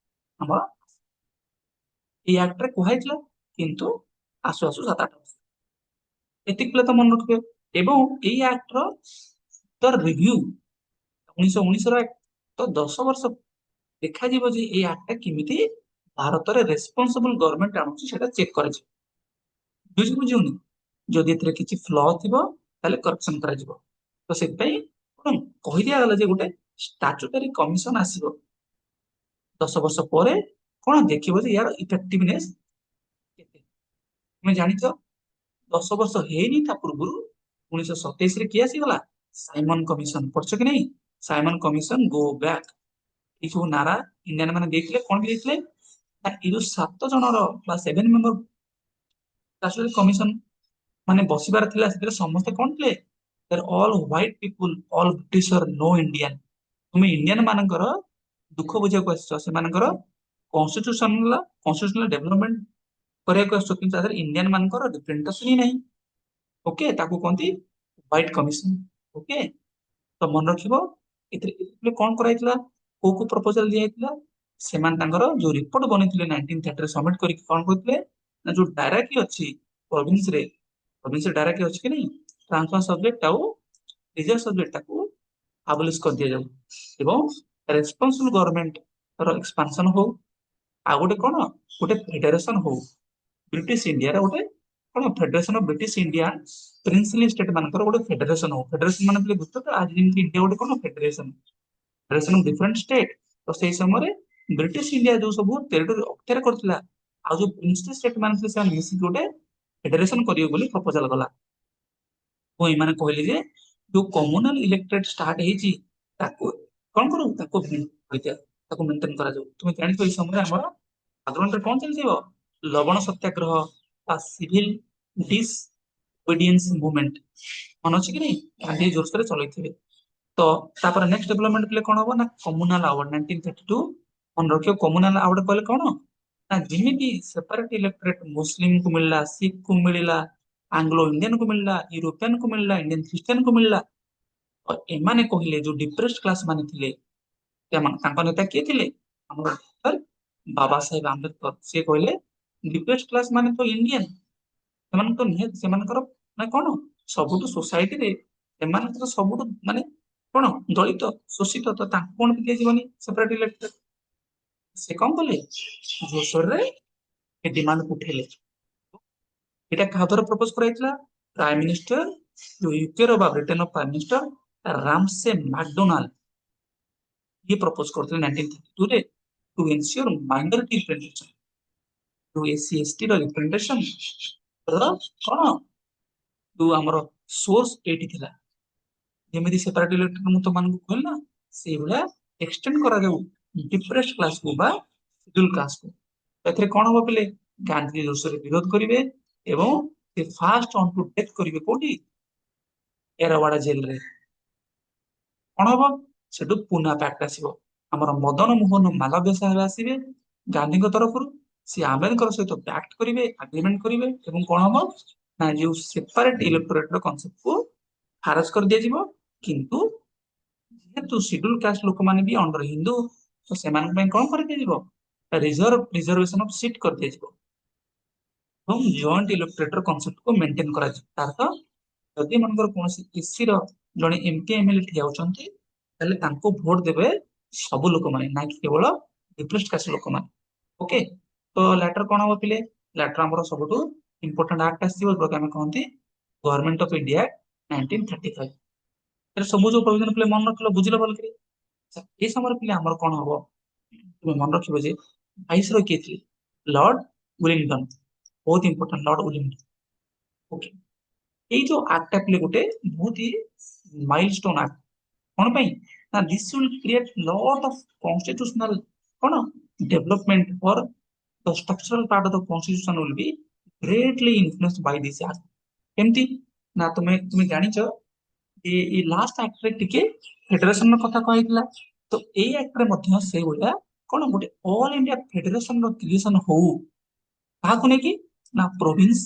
ଆମର ଏଇ ଆକ୍ଟରେ କୁହାଯାଇଥିଲା କିନ୍ତୁ ଆସୁ ଆସୁ 7-8 ବର୍ଷ ଏତିକି ପିଲା ତ ମନେ ରଖିବେ ଏବଂ ଏଇ ଆକ୍ଟର ରିଭ୍ୟୁ 1919 ର act, ତ 10 ବର୍ଷ ଦେଖାଯିବ ଯେ ଏଇ ଆକ୍ଟଟା କେମିତି ଭାରତରେ ରେସ୍ପନ୍ସିବଲ ଗଭର୍ଣମେଣ୍ଟ ଆଣୁଛି ସେଟା ଚେକ୍ କରାଯିବ ବୁଝୁନି ଯଦି ଏଥିରେ କିଛି ଫ୍ଲ ଥିବ ତାହେଲେ କରେକ୍ସନ କରାଯିବ ତ ସେଥିପାଇଁ କଣ କହିଦିଆଗଲା ଯେ ଗୋଟେ ଷ୍ଟାଚୁଟାରୀ କମିଶନ ଆସିବ 10 ବର୍ଷ ପରେ କଣ ଦେଖିବ ଯେ ୟାର ଇଫେକ୍ଟିଭନେସ କେତେ ତୁମେ ଜାଣିଛ 10 ବର୍ଷ ହେଇନି ତା ପୂର୍ବରୁ 1927 ରେ କିଏ ଆସିଗଲା ସାଇମନ କମିଶନ ପଢୁଛ କି ନାଇଁ ସାଇମନ କମିଶନ ଗୋ ବ୍ୟାକ୍ ଏଇ ସବୁ ନାରା ଇଣ୍ଡିଆନ ମାନେ ଦେଇଥିଲେ କଣ ବି ଦେଇଥିଲେ ନା ଏଇ ଯୋଉ 7 ଜଣର ବା 7 ମେମ୍ବର କମିଶନ ମାନେ ବସିବାର ଥିଲା ସେଥିରେ ସମସ୍ତେ କଣ ଥିଲେ all white people all Britisher no Indian ତୁମେ ଇଣ୍ଡିଆନ ମାନଙ୍କର ଦୁଃଖ ବୁଝିବାକୁ ଆସିଛ ସେମାନଙ୍କର କନଷ୍ଟିଟ୍ୟୁସନାଲ ଡେଭଲପମେଣ୍ଟ କରିବାକୁ ଆସୁଛ କିନ୍ତୁ ତା ଦେହରେ ଇଣ୍ଡିଆନ ମାନଙ୍କର ରିପ୍ରେଜେଣ୍ଟେସନ ହିଁ ନାହିଁ ଓକେ ତାକୁ କହନ୍ତି ହ୍ୱାଇଟ କମିଶନ ଓକେ ତ ମନେ ରଖିବ ଏଥିରେ କଣ କରାଯାଇଥିଲା କୋଉ କୋଉ ପ୍ରପୋଜାଲ ଦିଆଯାଇଥିଲା ସେମାନେ ତାଙ୍କର ଯୋଉ ରିପୋର୍ଟ ବନେଇଥିଲେ 1930 ରେ ସବମିଟ କରିକି କଣ କରିଥିଲେ ନା ଯୋଉ ଡାଇରାକ୍ଟଲି ଅଛି ପ୍ରୋଭିନ୍ସରେ ଡାଇରେକ୍ଟଲି ଅଛି କି ନାଇଁ ଟ୍ରାନ୍ସଫର ସବଜେକ୍ଟ ଆଉ ରିଜର୍ଭ ସବଜେକ୍ଟ ତାକୁ ଆବଲିଶ କରିଦିଆଯାଉ ଏବଂ ରେସ୍ପନ୍ସିବଲ ଗଭର୍ଣମେଣ୍ଟ ର ଏକ୍ସପାନସନ ହଉ ଆଉ ଗୋଟେ କଣ ଗୋଟେ ଫେଡେରେସନ ହଉ ବ୍ରିଟିଶ ଇଣ୍ଡିଆର ଗୋଟେ କଣ federation of British India princely state ମାନଙ୍କର ଗୋଟେ ଫେଡେରେସନ ହଉ ଫେଡେରେସନ ମାନେ ପିଲେ ବୁଝୁଛ ତ ଆଜି ଯେମିତି ଇଣ୍ଡିଆ ଗୋଟେ କଣ federation federation of different state ତ ସେଇ ସମୟରେ ବ୍ରିଟିଶ ଇଣ୍ଡିଆ ଯୋଉ ସବୁ ଟେରିଟୋରି ଅକ୍ତିଆର କରିଥିଲା ଆଉ ଯୋଉ ପ୍ରିନ୍ସଲି ଷ୍ଟେଟ ମାନେ ଥିଲେ ସେମାନେ ମିଶିକି ଗୋଟେ ଫେଡେରେସନ କରିବେ ବୋଲି ପ୍ରପୋଜାଲ ଗଲା ଓ ଏମାନେ କହିଲେ ଯେ ଯୋଉ କମ୍ୟୁନାଲ ଇଲେକ୍ଟେଡ ଷ୍ଟାର୍ଟ ହେଇଛି ତାକୁ କଣ କରୁ ତାକୁ ତାକୁ ମେଣ୍ଟେନ କରାଯାଉ ତୁମେ ଜାଣିଛ ଏଇ ସମୟରେ ଆମର ଆଗ୍ରହରେ କଣ ଚାଲିଥିବ ଲବଣ ସତ୍ୟାଗ୍ରହ ବା ସିଭିଲ ଡିସଓବିଡିଏନ୍ସ ମୁଭମେଣ୍ଟ ମନେ ଅଛି କି ନାଇଁ ଗାନ୍ଧୀ ଜୋରସୋରରେ ଚଲେଇଥିବେ ତ ତାପରେ ନେକ୍ସଟ ଡେଭଲପମେଣ୍ଟ କଲେ କଣ ହବ ନା କମ୍ୟୁନାଲ ଆୱାର୍ଡ 1932 ମନେ ରଖିବ କମ୍ୟୁନାଲ ଆୱାର୍ଡ କହିଲେ କଣ ନା ଯେମିତି ସେପାରେଟ ଇଲେକ୍ଟୋରେଟ ମୁସଲିମକୁ ମିଳିଲା ଶିଖକୁ ମିଳିଲା ଆଙ୍ଗ୍ଲୋ ଇଣ୍ଡିଆନ କୁ ମିଳିଲା ୟୁରୋପିଆନ କୁ ମିଳିଲା ଇଣ୍ଡିଆନ ଖ୍ରୀଷ୍ଟିଆନ କୁ ମିଳିଲା ଏମାନେ କହିଲେ ଯୋଉ ଡିପ୍ରେସ୍ଡ କ୍ଲାସ ମାନେ ଥିଲେ ତାଙ୍କ ନେତା କିଏ ଥିଲେ ଆମର ବାବା ସାହେବ ଆମ୍ବେଦକର ସିଏ କହିଲେ ଡିପ୍ରେସ୍ଡ କ୍ଲାସ ମାନେ ତ ଇଣ୍ଡିଆନ ସେମାନେ ତ ନିହାତି ସେମାନଙ୍କର ମାନେ କଣ ସବୁଠୁ ସୋସାଇଟିରେ ସେମାନଙ୍କର ସବୁଠୁ ମାନେ କଣ ଦଳିତ ଶୋଷିତ ତ ତାଙ୍କୁ କଣ ଦିଆଯିବନି ସେପାରେଟ ଇଲେକ୍ଟୋରେଟ ସେ କଣ କଲେ ଜୋରସୋରରେ ଏ ଡିମାଣ୍ଡ ଉଠେଇଲେ। এটা କାହା ଦ୍ୱାରା ପ୍ରପୋଜ କରାଯାଇଥିଲା? ପ୍ରାଇମ ମିନିଷ୍ଟର ୟୁକେ ର ବା ବ୍ରିଟେନ ର ପ୍ରାଇମ ମିନିଷ୍ଟର ରାମସେ ମ୍ୟାକଡୋନାଲ୍ଡ ଇଏ ପ୍ରପୋଜ କରିଥିଲେ 1932 ରେ ଟୁ ଏନସିଓର ମାଇନରିଟି ରିପ୍ରେଜେଣ୍ଟେସନ, ଯୋଉ ଏସସି ଏସଟି ର ରିପ୍ରେଜେଣ୍ଟେସନ ର କଣ ଯୋଉ ଆମର ସୋର୍ସ ଏଇଠି ଥିଲା। ଯେମିତି ସେପାରେଟ ଇଲେକ୍ଟୋରାଲ ମୁଁ ତମମାନଙ୍କୁ କହିଲି ନା, ସେଇଭଳିଆ ଏକ୍ସଟେଣ୍ଡ କରାଯାଉ ଡିପ୍ରେସ୍ଡ କ୍ଲାସକୁ ବା ସିଡ୍ୟୁଲ କ୍ଲାସକୁ। ଏଥିରେ କଣ ହବ ପିଲେ? ଗାନ୍ଧୀ ଜୋରସୋରରେ ବିରୋଧ କରିବେ ଏବଂ ସେ ଫାଷ୍ଟ ଅନ୍ ଟୁ ଡେଥ୍ କରିବେ କୋଉଠି? ଏରୱାଡା ଜେଲରେ। କଣ ହବ? ସେଠୁ ପୁନା ପ୍ୟାକ୍ଟ ଆସିବ। ଆମର ମଦନ ମୋହନ ମାଲବ୍ୟ ସାହେବ ଆସିବେ ଗାନ୍ଧୀଙ୍କ ତରଫରୁ, ସେ ଆମ୍ବେଦକର ସହିତ ପ୍ୟାକ୍ଟ କରିବେ, ଆଗ୍ରିମେଣ୍ଟ କରିବେ ଏବଂ କଣ ହବ ନା ଯୋଉ ସେପାରେଟ ଇଲେକ୍ଟୋରେଟ ର କନସେପ୍ଟକୁ ଖାରଜ କରିଦିଆଯିବ। କିନ୍ତୁ ଯେହେତୁ ସିଡ୍ୟୁଲ କାଷ୍ଟ ଲୋକମାନେ ବି ଅଣ୍ଡର ହିନ୍ଦୁ, ତ ସେମାନଙ୍କ ପାଇଁ କଣ କରିଦିଆଯିବ? ରିଜର୍ଭେସନ ଅଫ ସିଟ୍ କରିଦିଆଯିବ ଏବଂ ଜଏଣ୍ଟ ଇଲେକ୍ଟୋରେଟ ର କନସେପ୍ଟକୁ ମେଣ୍ଟେନ କରାଯିବ। ତାର ଯଦି ମନେକର କୌଣସି ଏସସି ର ଜଣେ ଏମପି ଏମଏଲଏ ଠିଆ ହଉଛନ୍ତି, ତାହେଲେ ତାଙ୍କୁ ଭୋଟ ଦେବେ ସବୁ ଲୋକମାନେ, ନା କି କେବଳ ଡିପ୍ରେସ୍ଡ କାଷ୍ଟ ଲୋକମାନେ। ଓକେ, ତ ଲେଟର କଣ ହବ ପିଲେ? ଲେଟର ଆମର ସବୁଠୁ ଇମ୍ପୋର୍ଟାଣ୍ଟ ଆକ୍ଟ ଆସିବ, ଯୋଉଟାକୁ ଆମେ କହନ୍ତି ଗଭର୍ଣ୍ଣମେଣ୍ଟ ଅଫ ଇଣ୍ଡିଆ 1935। ଏଟା ସବୁ ଯୋଉ ପ୍ରୋଭିଜନ ପିଲେ ମନେ ରଖିଲ, ବୁଝିଲ ଭଲ କରି। ଏ ସମୟରେ ପିଲେ ଆମର କଣ ହବ? ତୁମେ ମନେ ରଖିବ ଯେ ଭାଇସରୟ କିଏ ଥିଲେ? Lord Wellington. ବହୁତ ଇମ୍ପୋର୍ଟାଣ୍ଟ, ଲର୍ଡ ୱିଲିଂଟନ। ଓକେ, ଏଇ ଯୋଉ ଆକ୍ଟଟା ପିଲେ ଗୋଟେ ବହୁତ ହି ମାଇଲଷ୍ଟୋନ ଆକ୍ଟ। କଣ ପାଇଁ ନା this will create lot of constitutional କଣ development for the structural part of the constitution will be greatly influenced by this act. କେମିତି ନା ତୁମେ ତୁମେ ଜାଣିଛ ଏ ଲାଷ୍ଟ ଆକ୍ଟରେ ଟିକେ ଫେଡେରେସନ ର କଥା କହିଥିଲା, ତ ଏଇ ଆକ୍ଟରେ ମଧ୍ୟ ସେଇଭଳିଆ କଣ ଗୋଟେ ଅଲ ଇଣ୍ଡିଆ ଫେଡେରେସନ ର କ୍ରିଏସନ ହଉ, କାହାକୁ ନେଇକି ନା ପ୍ରୋଭିନ୍ସ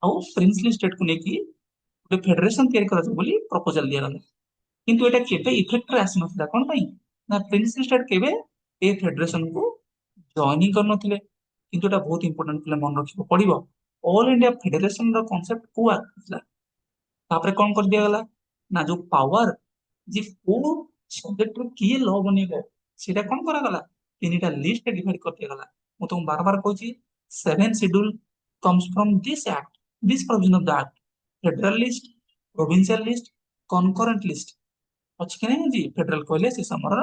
ଆଉ ପ୍ରିନ୍ସଲି ଷ୍ଟେଟକୁ ନେଇକି ଗୋଟେ ଫେଡେରେସନ ତିଆରି କରାଯିବ ବୋଲି ପ୍ରପୋଜାଲ ଦିଆଗଲା। କିନ୍ତୁ ଏଟା କେବେ ଇଫେକ୍ଟରେ ଆସିନଥିଲା। କଣ ପାଇଁ ନା ପ୍ରିନ୍ସଲି ଷ୍ଟେଟ କେବେ ଏ ଫେଡେରେସନକୁ ଜଏନ୍ ହିଁ କରିନଥିଲେ। କିନ୍ତୁ ଏଟା ବହୁତ ଇମ୍ପୋର୍ଟାଣ୍ଟ ପିଲା ମନେ ରଖିବାକୁ ପଡିବ। ଅଲ ଇଣ୍ଡିଆ ଫେଡେରେସନ ର କନସେପ୍ଟ କୋଉ ଆସିଥିଲା? ତାପରେ କଣ କରିଦିଆଗଲା ନା ଯୋଉ ପାୱାର ଯେ କୋଉ ସବଜେକ୍ଟରେ କିଏ ଲ ବନେଇବ ସେଇଟା କଣ କରାଗଲା? ତିନିଟା ଲିଷ୍ଟରେ ଡିଭାଇଡ କରିଦିଆଗଲା। ମୁଁ ତମକୁ ବାର ବାର କହୁଛି, seven schedule comes from this act, this provision of the act: federal list, provincial list, concurrent list। ଅଛି କି ନାହିଁ ଆଜି? ଫେଡରାଲ କହିଲେ ସେ ସମୟର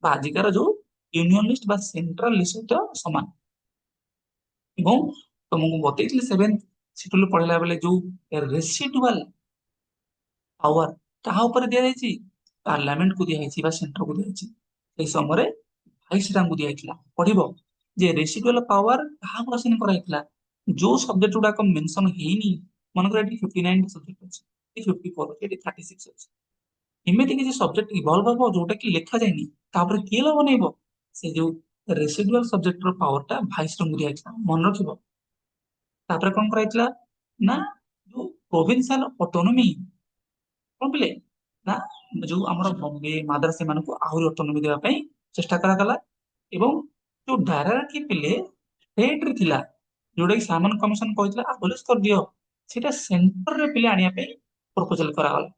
ବା ଆଜିକାର ଯୋଉ ୟୁନିୟନ ଲିଷ୍ଟ ବା ସେଣ୍ଟ୍ରାଲ ଲିଷ୍ଟ ସହିତ ସମାନ। ଏବଂ ତମକୁ ବତେଇଥିଲି ସେଭେନ ସିଡ୍ୟୁଲ ପଢିଲା ବେଳେ ଯୋଉ ରେସିଡୁଆଲ ପାୱାର କାହା ଉପରେ ଦିଆଯାଇଛି? ପାର୍ଲାମେଣ୍ଟକୁ ଦିଆଯାଇଛି ବା ସେଣ୍ଟରକୁ ଦିଆଯାଇଛି। ସେଇ ସମୟରେ ଭାଇସରାୟଙ୍କୁ ଦିଆଯାଇଥିଲା। ପଢିବ ଯେ ରେସିଡୁଆଲ ପାୱାର କାହାକୁ ଆସାଇନ୍ କରାଯାଇଥିଲା? ଯୋଉ ସବଜେକ୍ଟ ଗୁଡାକ ମେନସନ ହେଇନି, ମନେକର ଏଠି 59 ସବଜେକ୍ଟ ଅଛି, ଏଠି 54 ଅଛି, ଏଠି 36 ଅଛି, ଏମିତି କିଛି ସବଜେକ୍ଟ ଇଭଲ୍ଭ ହବ ଯୋଉଟା କି ଲେଖାଯାଇନି, ତାପରେ କିଏ ଲ ବନେଇବ? ସେ ଯୋଉ ରେସିଡୁଆଲ ସବଜେକ୍ଟର ପାୱାରଟା ଭାଇସରୟଙ୍କୁ ଦିଆଯାଇଥିଲା, ମନେ ରଖିବ। ତାପରେ କଣ କରାଯାଇଥିଲା ନା ଯୋଉ ପ୍ରୋଭିନ୍ସିଆଲ ଅଟୋନୋମି କଣ ପିଲେ ନା ଯୋଉ ଆମର ବମ୍ବେ ମାଦ୍ରାସ ସେମାନଙ୍କୁ ଆହୁରି ଅଟୋନୋମି ଦେବା ପାଇଁ ଚେଷ୍ଟା କରାଗଲା। ଏବଂ ଯୋଉ ଡାଇରେକ୍ଟଲି ପିଲେ ଷ୍ଟେଟରେ ଥିଲା, ଯୋଉଟା କି ସାମନ କମିଶନ କହିଥିଲା ଆବୋଲିଶ କରିଦିଅ, ସେଇଟା ସେଣ୍ଟରରେ ପିଲେ ଆଣିବା ପାଇଁ ପ୍ରପୋଜାଲ କରାଗଲା।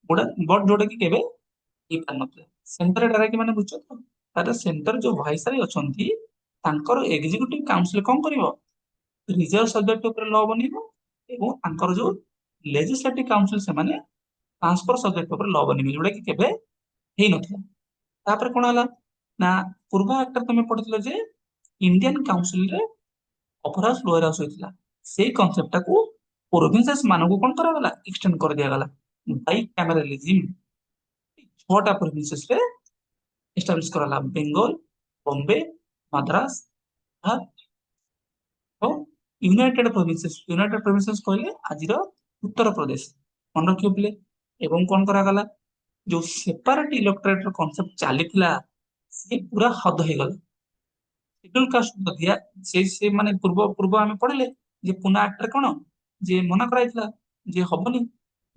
ବଟ ଯୋଉଟା କି କେବେ ହେଇପାରିନଥିଲା। ସେଣ୍ଟର ଡାଇରେକ୍ଟ ମାନେ ବୁଝୁଛ ତ? ତାହେଲେ ସେଣ୍ଟର ଯୋଉ ଭାଇସରୟ ଅଛନ୍ତି, ତାଙ୍କର ଏକ୍ଜିକ୍ୟୁଟିଭ କାଉନସିଲ କଣ କରିବ? ରିଜର୍ଭ ସବଜେକ୍ଟ ଉପରେ ଲ ବନେଇବ ଏବଂ ତାଙ୍କର ଯୋଉ ଲେଜିସ୍ଲେଟିଭ କାଉନସିଲ ସେମାନେ ଟ୍ରାନ୍ସଫର ସବଜେକ୍ଟ ଉପରେ ଲ ବନେଇବେ, ଯୋଉଟା କି କେବେ ହେଇନଥିଲା। ତାପରେ କଣ ହେଲା ନା ପୂର୍ବ ଆକ୍ଟରେ ତମେ ପଢିଥିଲ ଯେ ଇଣ୍ଡିଆନ କାଉନସିଲରେ ଅପର ହାଉସ ଲୋୟର ହାଉସ ହୋଇଥିଲା। ସେଇ କନସେପ୍ଟଟାକୁ ପ୍ରୋଭିନ୍ସେସ ମାନଙ୍କୁ କଣ କରାଗଲା? ଏକ୍ସଟେଣ୍ଡ କରିଦିଆଗଲା। ବାଇ କ୍ୟାମେରାଲିଜିମ 6ଟା ପ୍ରୋଭିନ୍ସେସରେ ଏଷ୍ଟାବ୍ଲିଶ କରାଗଲା: ବେଙ୍ଗଲ, ବମ୍ବେ, ମାଦ୍ରାସ ଆଉ ୟୁନାଇଟେଡ ପ୍ରୋଭିନ୍ସେସ କହିଲେ ଆଜିର ଉତ୍ତରପ୍ରଦେଶ। ମନେ ରଖିବ ପିଲେ। ଏବଂ କଣ କରାଗଲା? ଯୋଉ ସେପାରେଟ ଇଲେକ୍ଟୋରେଟ ର କନସେପ୍ଟ ଚାଲିଥିଲା, ସେ ପୁରା ହଦ ହେଇଗଲା। ସିଡ୍ୟୁଲ କାଷ୍ଟ ଦିଆ ସେ ମାନେ ପୂର୍ବ ପୂର୍ବ ଆମେ ପଢିଲେ ଯେ ପୁନା ଆକ୍ଟରେ କଣ ଯେ ମନା କରାଯାଇଥିଲା ଯେ ହବନି,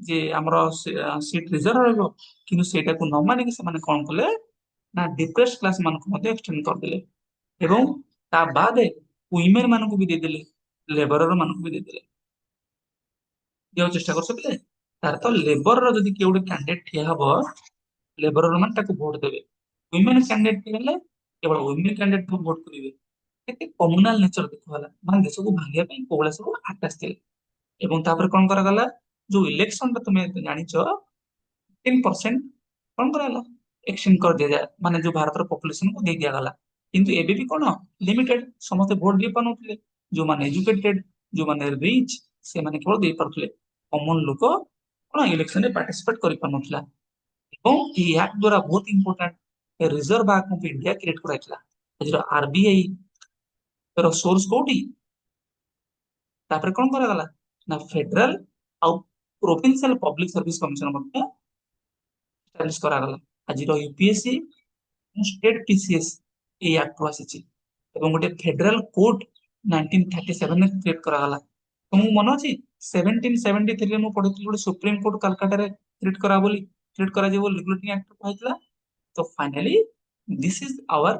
ଯେ ଆମର ସିଟ ରିଜର୍ଭ ରହିବ। କିନ୍ତୁ ସେଇଟାକୁ ନ ମାନିକି ସେମାନେ କଣ କଲେ ନା ଡିପ୍ରେସ କ୍ଲାସ ମାନଙ୍କୁ ମଧ୍ୟ ଏକ୍ସଟେଣ୍ଡ କରିଦେଲେ ଏବଂ ତା ବାଦେ ୱିମେନ ମାନଙ୍କୁ ବି ଦେଇଦେଲେ, ଲେବରର ମାନଙ୍କୁ ବି ଦେଇଦେଲେ। ଦିବାକୁ ଚେଷ୍ଟା କରୁଛ ପିଲେ। ତାର ତ ଲେବରର ଯଦି କିଏ ଗୋଟେ କ୍ୟାଣ୍ଡିଡେଟ ଠିଆ ହବ, ଲେବରର ମାନେ ତାକୁ ଭୋଟ ଦେବେ। ୱିମେନ କ୍ୟାଣ୍ଡିଡେଟ ହେଲେ କେବଳ ୱିମେନ୍ କ୍ୟାଣ୍ଡିଡେଟ୍ ଭୋଟ କରିବେ। କେତେ କମ୍ୟୁନାଲ ନେଚର ଦେଖ ହେଲା, ମାନେ ଦେଶକୁ ଭାଙ୍ଗିବା ପାଇଁ କୋଉଭଳିଆ ସବୁ ଆକ୍ଟ ଆସିଥିଲା। ଏବଂ ତାପରେ କଣ କରାଗଲା, ଯୋଉ ଇଲେକ୍ସନ ଟା ତମେ ଜାଣିଛ 10% କଣ କରାଗଲା, ଏକ୍ସଟେଣ୍ଡ କରିଦିଆଯାଏ, ମାନେ ଯୋଉ ଭାରତର ପପୁଲେସନ କୁ ଦେଇ ଦିଆଗଲା। କିନ୍ତୁ ଏବେ ବି କଣ ଲିମିଟେଡ, ସମସ୍ତେ ଭୋଟ ଦେଇ ପାରୁନଥିଲେ। ଯୋଉମାନେ ଏଜୁକେଟେଡ, ଯୋଉମାନେ ରିଚ୍, ସେମାନେ କେବଳ ଦେଇପାରୁଥିଲେ। କମନ ଲୋକ କଣ ଇଲେକ୍ସନ ରେ ପାର୍ଟିସିପେଟ କରିପାରୁନଥିଲା। ଏବଂ ଏହି ଆକ୍ଟ ଦ୍ୱାରା ବହୁତ important reserve bank of India create କରାଯାଇଥିଲା। ଆଜିର ଆରବିଆଇ ର ସୋର୍ସ କୋଉଠି? ତାପରେ କଣ କରାଗଲା ନା ଫେଡରାଲ ଆଉ ପ୍ରୋଭିନ୍ସିଆଲ ପବ୍ଲିକ ସର୍ଭିସ କମିଶନ ମଧ୍ୟ establish କରାଗଲା। ଆଜିର ୟୁପିଏସସି ଷ୍ଟେଟ ପିସିଏସ୍ ଏଇ ଆକ୍ଟ ରୁ ଆସିଛି। ଏବଂ ଗୋଟେ ଫେଡରାଲ କୋର୍ଟ 1937 ରେ କ୍ରିଏଟ କରାଗଲା। ତମକୁ ମନେ ଅଛି 1773 ରେ ମୁଁ ପଢିଥିଲି ଗୋଟେ ସୁପ୍ରିମ କୋର୍ଟ କାଲକାଟାରେ କ୍ରିଏଟ କରା ବୋଲି, କ୍ରିଏଟ କରାଯିବ ବୋଲି ରେଗୁଲେଟିଂ ଆକ୍ଟ କୁହାଯାଇଥିଲା। ତ finally this is our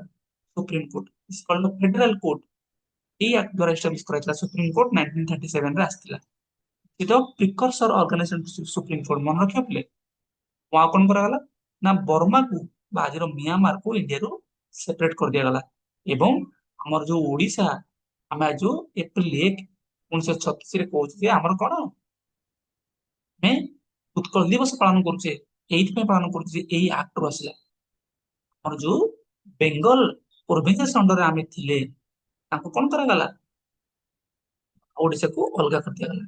supreme court, it's called federal court. ଏଇ ଆକ୍ଟ ଦ୍ୱାରା ଏଷ୍ଟାବ୍ଲିଶ କରାଯାଇଥିଲା, ସୁପ୍ରିମ କୋର୍ଟ 1937 ରେ ଆସିଥିଲା। ଏଇଟା ପ୍ରିକର୍ସର ଅର୍ଗାନାଇଜେସନ ସୁପ୍ରିମ କୋର୍ଟ, ମନେ ରଖିବ ପିଲେ। ଆଉ କଣ କରାଗଲା ନା ବର୍ମାକୁ ବା ଆଜିର ମିଆଁମାରକୁ ଇଣ୍ଡିଆରୁ ସେପାରେଟ କରିଦିଆଗଲା। ଏବଂ ଆମର ଯୋଉ ଓଡିଶା, ଆମେ ଆଜି ଯୋଉ ଏପ୍ରିଲ 1 1936 ରେ କହୁଛୁ ଯେ ଆମର କଣ ଆମେ ଉତ୍କଳ ଦିବସ ପାଳନ କରୁଛେ, ଏଇଥିପାଇଁ ପାଳନ କରୁଛେ ଯେ ଏଇ ଆକ୍ଟ ରୁ ଆସିଲା। ଆମର ଯୋଉ ବେଙ୍ଗଲ ପ୍ରୋଭିନ୍ସ ଅଣ୍ଡରରେ ଆମେ ଥିଲେ, ତାଙ୍କୁ କଣ କରାଗଲା, ଓଡିଶାକୁ ଅଲଗା କରିଦିଆଗଲା।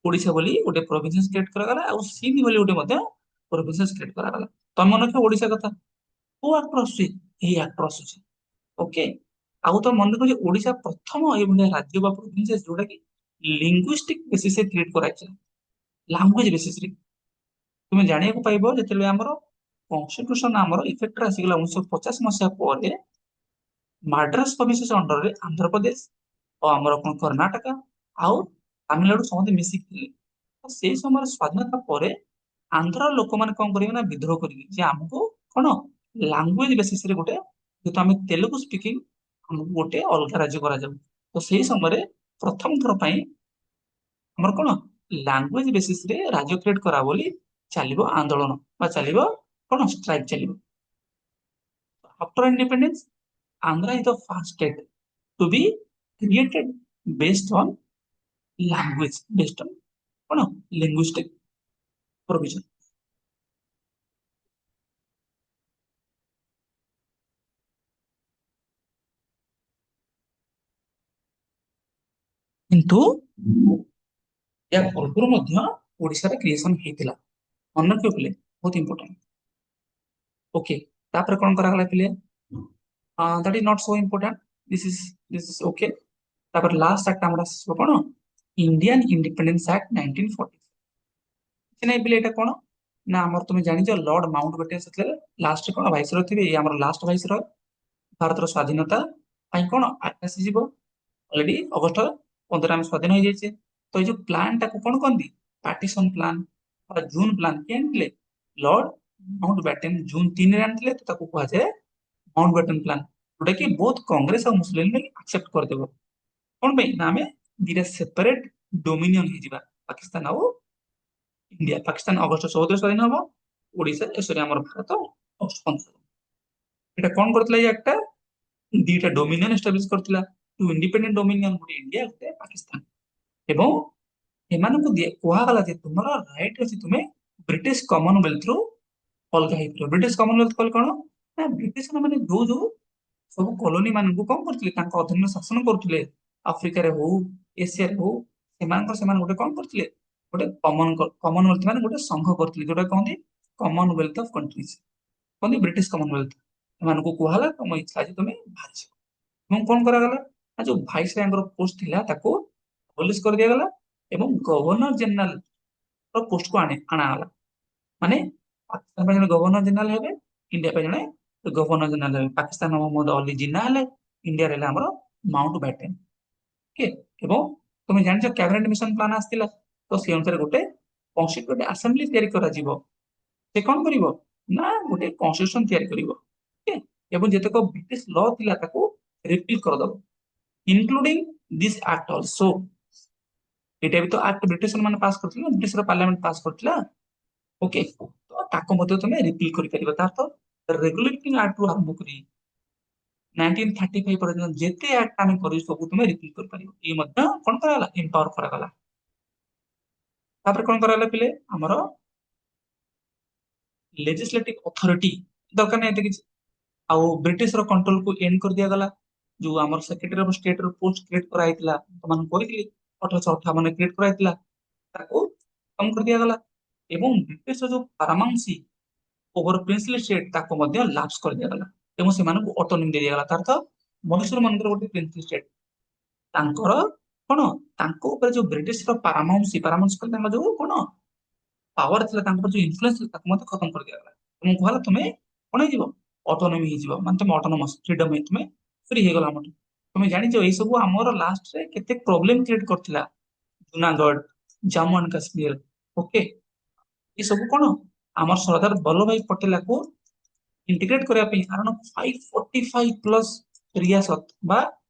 ଓଡିଶା ବୋଲି ଗୋଟେ ପ୍ରୋଭିନ୍ସ କ୍ରିଏଟ କରାଗଲା, ଆଉ ସିନ୍ଧ ବୋଲି ଗୋଟେ ମଧ୍ୟ ପ୍ରୋଭିନ୍ସ କ୍ରିଏଟ କରାଗଲା। ତମ ମନେ ରଖିବ ଓଡିଶା କଥା କୋଉ ଆକ୍ଟର ଆସୁଛି, ଏଇ ଆକ୍ଟର ଆସୁଛି। ଓକେ। ଆଉ ତ ମନେ ରଖିବ ଯେ ଓଡିଶା ପ୍ରଥମ ଏଇଭଳିଆ ରାଜ୍ୟ ବା ପ୍ରୋଭିନ୍ସ ଯୋଉଟା କି ଲିଙ୍ଗୁଇଷ୍ଟିକ ବେସିସ ରେ କ୍ରିଏଟ କରାଯାଇଛି, ଲାଙ୍ଗୁଏଜ ବେସିସ ରେ। ତୁମେ ଜାଣିବାକୁ ପାଇବ ଯେତେବେଳେ ଆମର କନଷ୍ଟିଟ୍ୟୁସନ ଆମର ଇଫେକ୍ଟରେ ଆସିଗଲା 1950 ମସିହା ପରେ, ମାଡ୍ରାସ ପ୍ରୋଭିନ୍ସ ଅଣ୍ଡରରେ ଆନ୍ଧ୍ରପ୍ରଦେଶ ଓ ଆମର କଣ କର୍ଣ୍ଣାଟକ ଆଉ ତାମିଲନାଡୁ ସମସ୍ତେ ମିଶିକି ଥିଲେ। ତ ସେଇ ସମୟରେ ସ୍ଵାଧୀନତା ପରେ ଆନ୍ଧ୍ର ଲୋକମାନେ କଣ କରିବେ ନା ବିଦ୍ରୋହ କରିବେ ଯେ ଆମକୁ କଣ ଲାଙ୍ଗୁଏଜ ବେସିସ ରେ ଗୋଟେ, ଯେହେତୁ ଆମେ ତେଲୁଗୁ ସ୍ପିକିଂ, ଆମକୁ ଗୋଟେ ଅଲଗା ରାଜ୍ୟ କରାଯାଉ। ତ ସେଇ ସମୟରେ ପ୍ରଥମ ଥର ପାଇଁ ଆମର କଣ ଲାଙ୍ଗୁଏଜ ବେସିସ ରେ ରାଜ୍ୟ କ୍ରିଏଟ କରା ବୋଲି ଚାଲିବ ଆନ୍ଦୋଳନ ବା ଚାଲିବ କଣ ଷ୍ଟ୍ରାଇକ ଚାଲିବ। After independence Andhra is the first state to be created based on language, based on କଣ linguistic provision। କିନ୍ତୁ ଏହା ପୂର୍ବରୁ ମଧ୍ୟ ଓଡିଶାରେ କ୍ରିଏସନ ହେଇଥିଲା, ମନେ ରଖିବ ପିଲେ, ବହୁତ ଇମ୍ପୋର୍ଟାଣ୍ଟ। ଓକେ। ତାପରେ କଣ କରାଗଲା ପିଲେ, that is not so important, this is okay. ତାପରେ ଲାଷ୍ଟ ଆକ୍ଟ ଆମର ଆସିବ କଣ, ଇଣ୍ଡିଆନ ଇଣ୍ଡିପେଣ୍ଡେନ୍ସ ଆକ୍ଟ 1940। କିଛି ନାହିଁ ପିଲେ, ଏଇଟା କଣ ନା ଆମର ତୁମେ ଜାଣିଛ ଲର୍ଡ ମାଉଣ୍ଟ ବେଟନ ସେତେବେଳେ ଲାଷ୍ଟ କଣ ଭାଇସରୟ ଥିବେ, ଇଏ ଆମର ଲାଷ୍ଟ ଭାଇସରୟ। ଭାରତର ସ୍ଵାଧୀନତା ପାଇଁ କଣ ଆକ୍ଟ ଆସିଯିବ, ଅଲରେଡି ଅଗଷ୍ଟ 15 ଆମେ ସ୍ୱାଧୀନ ହେଇଯାଇଛେ। ତ ଏଇ ଯୋଉ ପ୍ଲାନ ଟାକୁ କଣ କହନ୍ତି, ପାର୍ଟିସନ ପ୍ଲାନ ବା ଜୁନ ପ୍ଲାନ, କିଏ ଆଣିଥିଲେ, ଲର୍ଡ ମାଉଣ୍ଟ ବ୍ୟାଟେନ ଜୁନ 3 ରେ ଆଣିଥିଲେ। ତ ତାକୁ କୁହାଯାଏ ମାଉଣ୍ଟ ବ୍ୟାଟେନ ପ୍ଲାନ, ଯୋଉଟା କି ବୋଥ କଂଗ୍ରେସ ଆଉ ମୁସଲିମ ଲିଗ ଆକ୍ସେପ୍ଟ କରିଦେବ। କଣ ପାଇଁ ନା ଆମେ ଦିଟା ସେପାରେଟ ଡୋମିନିଅନ ହେଇଯିବା, ପାକିସ୍ତାନ ଆଉ ଇଣ୍ଡିଆ। ପାକିସ୍ତାନ ଅଗଷ୍ଟ 14 ସ୍ୱାଧୀନ ହବ, ଓଡିଶା ସରି ଆମର ଭାରତ ଅଗଷ୍ଟ 15। ଏଇଟା କଣ କରିଥିଲା ଏଇ ଆକ୍ଟଟା, ଦିଟା ଡୋମିନିଅନ ଏଷ୍ଟାବ୍ଲିଶ କରିଥିଲା, ଟୁ ଇଣ୍ଡିପେଣ୍ଡେଣ୍ଟ ଡୋମିନିଅନ, ଗୋଟେ ଇଣ୍ଡିଆ ଗୋଟେ ପାକିସ୍ତାନ। ଏବଂ ଏମାନଙ୍କୁ କୁହାଗଲା ଯେ ତୁମର ରାଇଟ ଅଛି, ତୁମେ ବ୍ରିଟିଶ କମନୱେଲ୍ଥ ରୁ ଅଲଗା ହେଇପାରିବ। ବ୍ରିଟିଶ କମନୱେଲ୍ଥ କହିଲେ କଣ ନା ବ୍ରିଟିଶ ମାନେ ଯୋଉ ଯୋଉ ସବୁ କଲୋନୀ ମାନଙ୍କୁ କଣ କରୁଥିଲେ, ତାଙ୍କ ଅଧୀନରେ ଶାସନ କରୁଥିଲେ, ଆଫ୍ରିକାରେ ହଉ ଏସିଆରେ ହଉ, ସେମାନଙ୍କର ସେମାନେ ଗୋଟେ କଣ କରୁଥିଲେ, ଗୋଟେ କମନୱେଲ୍ଥ ମାନେ ଗୋଟେ ସଂଘ କରିଥିଲେ, ଯୋଉଟା କହନ୍ତି କମନୱେଲ୍ଥ ଅଫ କଣ୍ଟ୍ରିଜ, କହନ୍ତି ବ୍ରିଟିଶ କମନୱେଲ୍ଥ। ଏମାନଙ୍କୁ କୁହାଗଲା ତମ ଇଚ୍ଛା ଅଛି ତମେ ବାହାରିଯିବ। ଏବଂ କଣ କରାଗଲା ନା ଯୋଉ ଭାଇସରାୟଙ୍କର ପୋଷ୍ଟ ଥିଲା ତାକୁ ପୋଲିସ କରିଦିଆଗଲା, ଏବଂ ଗଭର୍ଣ୍ଣର ଜେନେରାଲ ର ପୋଷ୍ଟକୁ ଆଣାଗଲା। ମାନେ ପାକିସ୍ତାନ ପାଇଁ ଜଣେ ଗଭର୍ଣ୍ଣର ଜେନେରାଲ ହେବେ, ଇଣ୍ଡିଆ ପାଇଁ ଜଣେ ଗଭର୍ଣ୍ଣର ଜେନେରାଲ ହେବେ। ପାକିସ୍ତାନ ମହମ୍ମଦ ଅଲି ଜିନ୍ନା ହେଲେ, ଇଣ୍ଡିଆରେ ହେଲେ ଆମର ମାଉଣ୍ଟ ବ୍ୟାଟେନ। ଓକେ। ଏବଂ ତମେ ଜାଣିଛ କ୍ୟାବିନେଟ ମିଶନ ପ୍ଲାନ ଆସିଥିଲା, ତ ସେ ଅନୁସାରେ ଗୋଟେ କନଷ୍ଟିଟ୍ୟୁଣ୍ଟ ଆସେମ୍ବଲି ତିଆରି କରାଯିବ। ସେ କଣ କରିବ ନା ଗୋଟେ କନଷ୍ଟିଟ୍ୟୁସନ ତିଆରି କରିବ। ଓକେ। ଏବଂ ଯେତେକ ବ୍ରିଟିଶ ଲ ଥିଲା ତାକୁ ରିପିଲ କରିଦବ, ଇନକ୍ଲୁଡିଂ ଦିସ୍ ଆକ୍ଟ ଅଲସୋ। ଏଇଟା ବି ତ ଆକ୍ଟ ବ୍ରିଟିଶ ମାନେ ପାସ୍ କରିଥିଲେ, ବ୍ରିଟିଶର ପାର୍ଲାମେଣ୍ଟ ପାସ୍ କରିଥିଲା। ଓକେ। ତ ତାକୁ ମଧ୍ୟ ତମେ ରିପିଲ କରିପାରିବ। ତାର ତ ରେଗୁଲେଟିଂ ଆକ୍ଟ ରୁ ଆରମ୍ଭ କରି 1935 पर्यंत जेते एक्ट आम कर सब तुम रिपील कर पारिबो ये मध्य कोन कराला एम्पावर करागला तापर कोन कराला पिले हमरो लेजिस्लेटिव अथॉरिटी दरकार नहीं एते आउ ब्रिटिश रो कंट्रोल को एंड कर दिया गला जो हमर सेक्रेटरी ऑफ स्टेट रो पोस्ट क्रिएट कराइतला तो मन कोइली 1858 क्रिएट कराइतला ताको कम कर दिया गला एवं ब्रिटिश रो जो पारामाउंसी ओवर प्रिंसली स्टेट ताको मध्य लैप्स कर दिया गला एवं से मानको ऑटोनॉमी दे दिया गला तार अर्थ मनुष्य मनकर गोटे प्रिंसली स्टेट तांकर कोन तांको ऊपर जो ब्रिटिश रो पारामाउंसी कर जो कोन पावर थिला तांको ऊपर जो इन्फ्लुएंस थिला ताको मध्य खत्म कर दिया गला तुम कहला तुमे कोन हे जीवो ऑटोनॉमी हे जीवो माने तुम ऑटोनोमस फ्रीडम हे तुमे फ्री हे गला मत तुमे जानि जो ए सब हमर लास्ट रे केते प्रॉब्लम क्रिएट करथिला जूनागढ़ जम्मू एंड कश्मीर ओके ये सब कोन हमर सरदार वल्लभ भाई पटेल को इंटीग्रेट करबा पे कारण 545 प्लस रियासत बा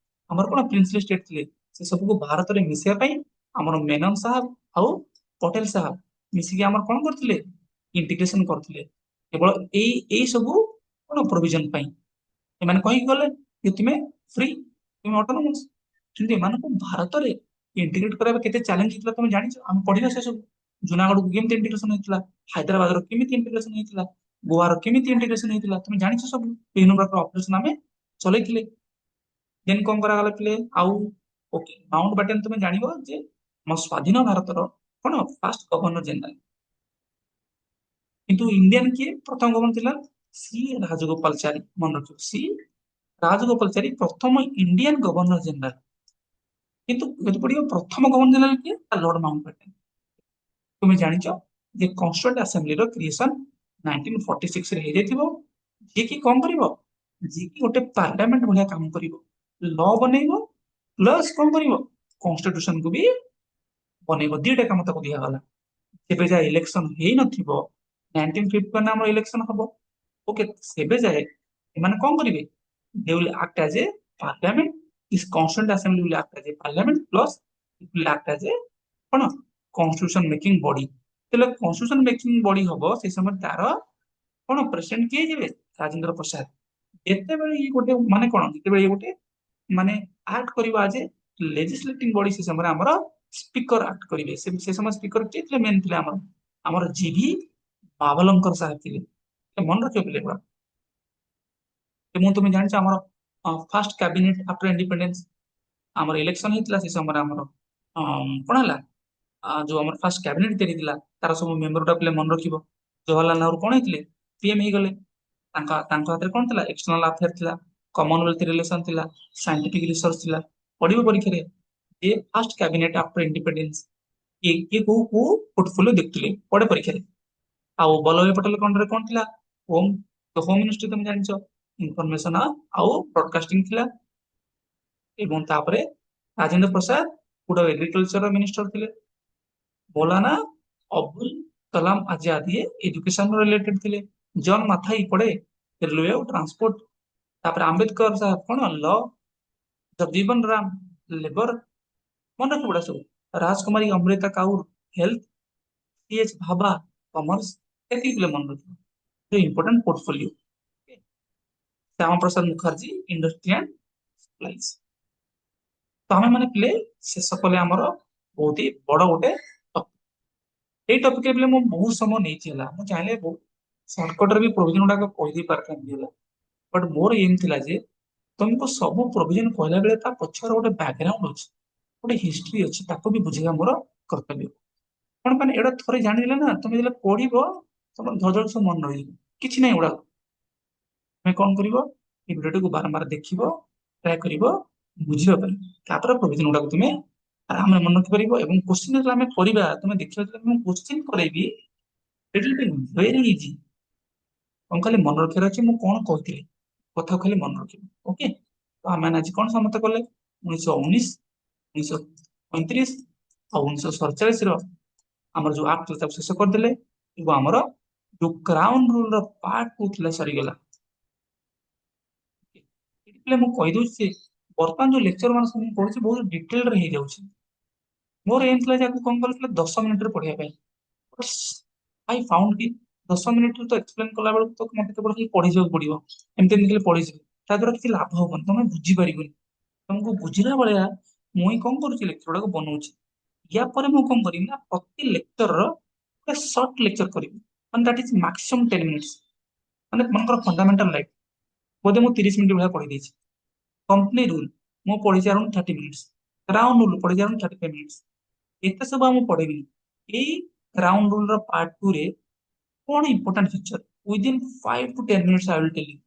हमर कोन प्रिंसली स्टेट थिले से सब को भारत रे मिसिया पे हमर मेनन साहब आउ पटेल साहब मिसी के हमर कोन करथिले इंटीग्रेशन करथिले केवल एई सब कोन प्रोविजन पे एमाने कहि गले कि तुमे फ्री तुमे ऑटोनोमस କିନ୍ତୁ ଏମାନଙ୍କୁ ଭାରତରେ ଇଣ୍ଟିଗ୍ରେଟ କରିବା କେତେ ଚ୍ୟାଲେଞ୍ଜ ହେଇଥିଲା ତମେ ଜାଣିଛ ଆମେ ପଢିଲା ସେ ସବୁ ଜୁନାଗଡକୁ କେମିତି ଇଣ୍ଟିଗ୍ରେସନ ହେଇଥିଲା ହାଇଦ୍ରାବାଦର କେମିତି ଇଣ୍ଟିଗ୍ରେସନ ହେଇଥିଲା ଗୋଆର କେମିତି ଇଣ୍ଟିଗ୍ରେସନ ହେଇଥିଲା ତମେ ଜାଣିଛ ସବୁ ବିଭିନ୍ନ ପ୍ରକାର ଅପରେସନ ଆମେ ଚଲେଇଥିଲେ ଦେନ୍ କଣ କରାଗଲା ପିଲେ ଆଉ ଓକେ ମାଉଣ୍ଟ ବାଟେନ ତମେ ଜାଣିବ ଯେ ଆମ ସ୍ୱାଧୀନ ଭାରତର କଣ ଫାଷ୍ଟ ଗଭର୍ଣ୍ଣର ଜେନେରାଲ କିନ୍ତୁ ଇଣ୍ଡିଆନ କିଏ ପ୍ରଥମ ଗଭର୍ଣ୍ଣର ଥିଲା ସି ରାଜଗୋପାଳଚାରୀ ମନେ ରଖିବ ସି ରାଜଗୋପାଳଚାରୀ ପ୍ରଥମ ଇଣ୍ଡିଆନ ଗଭର୍ଣ୍ଣର ଜେନେରାଲ କିନ୍ତୁ ଯଦି ପଡିବ ପ୍ରଥମ ଗଭର୍ଣ୍ଣର ଜେନେରାଲ କିଏ ଲର୍ଡ ମାଉଣ୍ଟ ବାଟେନ তুমি ଜାଣିଛ ଯେ କନଷ୍ଟିଟ୍ୟୁଣ୍ଟ ଆସେମ୍ବଲିର କ୍ରିଏସନ 1946 ରେ ହେଇଯାଇଥିବ ଯିଏ କି କଣ କରିବ ଯିଏ କି ଗୋଟେ ପାର୍ଲାମେଣ୍ଟ ଭଳିଆ କାମ କରିବ ଲ ବନେଇବ ପ୍ଲସ କଣ କରିବ କନଷ୍ଟିଟ୍ୟୁସନ କୁ ବି ବନେଇବ ଦିଟା କାମ ତାକୁ ଦିଆଗଲା ଯେବେ ଯାଏ ଇଲେକ୍ସନ ହେଇନଥିବ 1951 ଆମର ଇଲେକ୍ସନ ହବ ଓକେ ସେବେ ଯାଏ ଏମାନେ କଣ କରିବେ they will act as a parliament this constituent assembly will act as a parliament plus it will act as a କଣ କନଷ୍ଟିଟ୍ୟୁସନ ମେକିଂ ବଡି ତାହେଲେ କନଷ୍ଟିଟ୍ୟୁସନ ମେକିଂ ବଡି ହବ ସେ ସମୟରେ ତାର କଣ ପ୍ରେସିଡେଣ୍ଟ କିଏ ଯିବେ ରାଜେନ୍ଦ୍ର ପ୍ରସାଦ ଯେତେବେଳେ ଇଏ ଗୋଟେ ମାନେ କଣ ଯେତେବେଳେ ଇଏ ଗୋଟେ ମାନେ ଆକ୍ଟ କରିବା ଯେ ଲେଜିସ୍ଲେଟିଂ ବଡି ସେ ସମୟରେ ଆମର ସ୍ପିକର ଆକ୍ଟ କରିବେ ସେ ସମୟ ସ୍ପିକର କିଏ ଥିଲେ ମେନ୍ ଥିଲେ ଆମର ଜିଭି ବାବଲଙ୍କର ସାହେବ ଥିଲେ ମନେ ରଖିବ ପିଲେ ଏଗୁଡା ଏବଂ ତୁମେ ଜାଣିଛ ଆମର ଫାଷ୍ଟ କ୍ୟାବିନେଟ ଆଫ୍ଟର ଇଣ୍ଡିପେଣ୍ଡେନ୍ସ ଆମର ଇଲେକ୍ସନ ହେଇଥିଲା ସେ ସମୟରେ ଆମର କଣ ହେଲା ଯୋଉ ଆମର ଫାଷ୍ଟ କ୍ୟାବିନେଟ ତିଆରି ଥିଲା ତାର ସବୁ ମେମ୍ବର ଗୁଡା ପିଲେ ମନେ ରଖିବ ଜବାହରଲାଲ ନେହେରୁ କଣ ହେଇଥିଲେ ପିଏମ ହେଇଗଲେ ତାଙ୍କ ହାତରେ କଣ ଥିଲା ଏକ୍ସଟର୍ନାଲ ଆଫେୟାର ଥିଲା କମନୱେଲ୍ଥ ରିଲେସନ ଥିଲା ସାଇଣ୍ଟିଫିକ ରିସର୍ଚ୍ଚ ଥିଲା ପଢିବ ପରୀକ୍ଷାରେ ଯେ ଫାଷ୍ଟ କ୍ୟାବିନେଟ ଆଫ୍ଟର ଇଣ୍ଡିପେଣ୍ଡେନ୍ସ କିଏ କୋଉ ପୋର୍ଟଫୋଲିଓ ଦେଖୁଥିଲେ ପଡେ ପରୀକ୍ଷାରେ ଆଉ ବଲ୍ଲଭଭାଇ ପଟେଲ କଣ୍ଡରେ କଣ ଥିଲା ହୋମ ହୋମ ମିନିଷ୍ଟ୍ରି ତମେ ଜାଣିଛ ଇନଫରମେସନ ଆଉ ବ୍ରଡକାଷ୍ଟିଂ ଥିଲା ଏବଂ ତାପରେ ରାଜେନ୍ଦ୍ର ପ୍ରସାଦ ଗୋଟେ ଏଗ୍ରିକଲଚର ମିନିଷ୍ଟର ଥିଲେ ମୌଲାନା ଅବୁଲ କଲାମ ଆଜାଦ ଇଏ ଏଜୁକେସନ ରିଲେଟେଡ ଥିଲେ ଜନ ମାଥାଇ ପଡେ ରେଲୱେ ଆଉ ଟ୍ରାନ୍ସପୋର୍ଟ ତାପରେ ଆମ୍ବେଦକର ସାହେବ କଣ ଲ ଜଗଜୀବନ ରାମ ଲେବର ମନେ ରଖିବ ଏଗୁଡା ସବୁ Rajkumari Amrit Kaur health C H Bhabha commerce ଏତିକି ପିଲେ ମନେ ରଖିବ important portfolio Shyama Prasad Mukherjee industry and supplies ତ ଆମେ ମାନେ ପିଲେ ଶେଷ କଲେ ଆମର ବହୁତ ହି ବଡ ଗୋଟେ ଟପିକ ଏଇ ଟପିକରେ ପିଲେ ମୁଁ ବହୁତ ସମୟ ନେଇଛି ହେଲା ମୁଁ ଚାହିଁଲେ ବହୁତ ସର୍ଟକଟରେ ବି ପ୍ରୋଭିଜନ ଗୁଡାକ କହିଦେଇ ପାରିଥାନ୍ତି ହେଲା ବଟ ମୋର ଏମ ଥିଲା ଯେ ତମକୁ ସବୁ ପ୍ରୋଭିଜନ କହିଲା ବେଳେ ତା ପଛରେ ଗୋଟେ ବ୍ୟାକଗ୍ରାଉଣ୍ଡ ଅଛି ଗୋଟେ ହିଷ୍ଟ୍ରି ଅଛି ତାକୁ ବି ବୁଝିବା ମୋର କର୍ତ୍ତବ୍ୟ କଣ ମାନେ ଏଇଟା ଥରେ ଜାଣିଦେଲେ ନା ତମେ ଯେତେବେଳେ ପଢିବ ତମର ଧଡ଼ ଧଡ଼ ସବୁ ମନେ ରହିଯିବ କିଛି ନାହିଁ ଏଗୁଡାକ ତମେ କଣ କରିବ এই ଭିଡିଓଟିକୁ ବାରମ୍ବାର ଦେଖିବ ଟ୍ରାଏ କରିବ ବୁଝିବା ପାଇଁ ତାପରେ ପ୍ରୋଭିଜନ ଗୁଡାକୁ ତୁମେ ଆରାମରେ ମନେ ରଖିପାରିବ ଏବଂ କୋଶ୍ଚିନ୍ ଯେତେବେଳେ ଆମେ କରିବା ତମେ ଦେଖିବା ଯେତେବେଳେ ମୁଁ କୋଶ୍ଚିନ୍ କରେଇବି it will be very easy କଣ ଖାଲି ମନେ ରଖିବାର ଅଛି ମୁଁ କଣ କହିଥିଲି କଥା ଖାଲି ମନେ ରଖିବ ଓକେ ତ ଆମେ ଆଜି କଣ ସମସ୍ତେ କଲେ 1919 1935 ଆଉ 1947 ର ଆମର ଯୋଉ ଆକ୍ଟ ଥିଲା ତାକୁ ଶେଷ କରିଦେଲେ ଏବଂ ଆମର ଯୋଉ କ୍ରାଉନ ରୁଲ ର ପାର୍ଟ ଟୁ ଥିଲା ସରିଗଲା ଏଠି ମୁଁ କହିଦଉଛି ଯେ ବର୍ତ୍ତମାନ ଯୋଉ ଲେକ୍ଚର ମାନେ ସବୁ ମୁଁ ପଢୁଛି ବହୁତ ଡିଟେଲରେ ହେଇଯାଉଛି ମୋର ଏମ ଥିଲା ଯେ ଆକୁ କଣ କରିଥିଲା 10 ମିନିଟରେ ପଢିବା ପାଇଁ ଆଇ ଫାଉଣ୍ଡ କି 10 ମିନିଟରେ ତ ଏକ୍ସପ୍ଲେନ କଲା ବେଳକୁ ତ ମତେ କେବଳ ଖାଲି ପଢିଯିବାକୁ ପଡିବ ଏମିତି ଏମିତି ଖାଲି ପଢିଯିବି ତା ଦ୍ୱାରା କିଛି ଲାଭ ହବନି, ତମେ ବୁଝିପାରିବନି। ତମକୁ ବୁଝିଲା ଭଳିଆ ମୁଁ ହିଁ କଣ କରୁଛି, ଲେକ୍ଚର ଗୁଡାକ ବନଉଛି। ୟା ପରେ ମୁଁ କଣ କରିବି ନା, ପ୍ରତି ଲେକ୍ଚରର ଗୋଟେ ସର୍ଟ ଲେକ୍ଚର କରିବି, ମାନେ ଦ୍ୟାଟ୍ ଇଜ ମାକ୍ସିମମ୍ 10 minutes। ମାନେ ମନେକର ଫଣ୍ଡାମେଣ୍ଟାଲ ଲାଇଫ ବୋଧେ ମୁଁ 30 ମିନିଟ୍ ଭଳିଆ ପଢି ଦେଇଛି। କମ୍ପାନୀ ରୁଲ ମୁଁ ପଢିଛି ଆରାଉଣ୍ଡ 30 minutes। ଗ୍ରାଉଣ୍ଡ ରୁଲ ପଢିଛି ଆରାଉଣ୍ଡ 35 minutes। ଏତେ ସବୁ ଆଉ ମୁଁ ପଢିବିନି। ଏଇ ଗ୍ରାଉଣ୍ଡ ରୁଲ ର ପାର୍ଟ 2 ରେ କଣ important feature within 5 to 10 minutes I will tell you.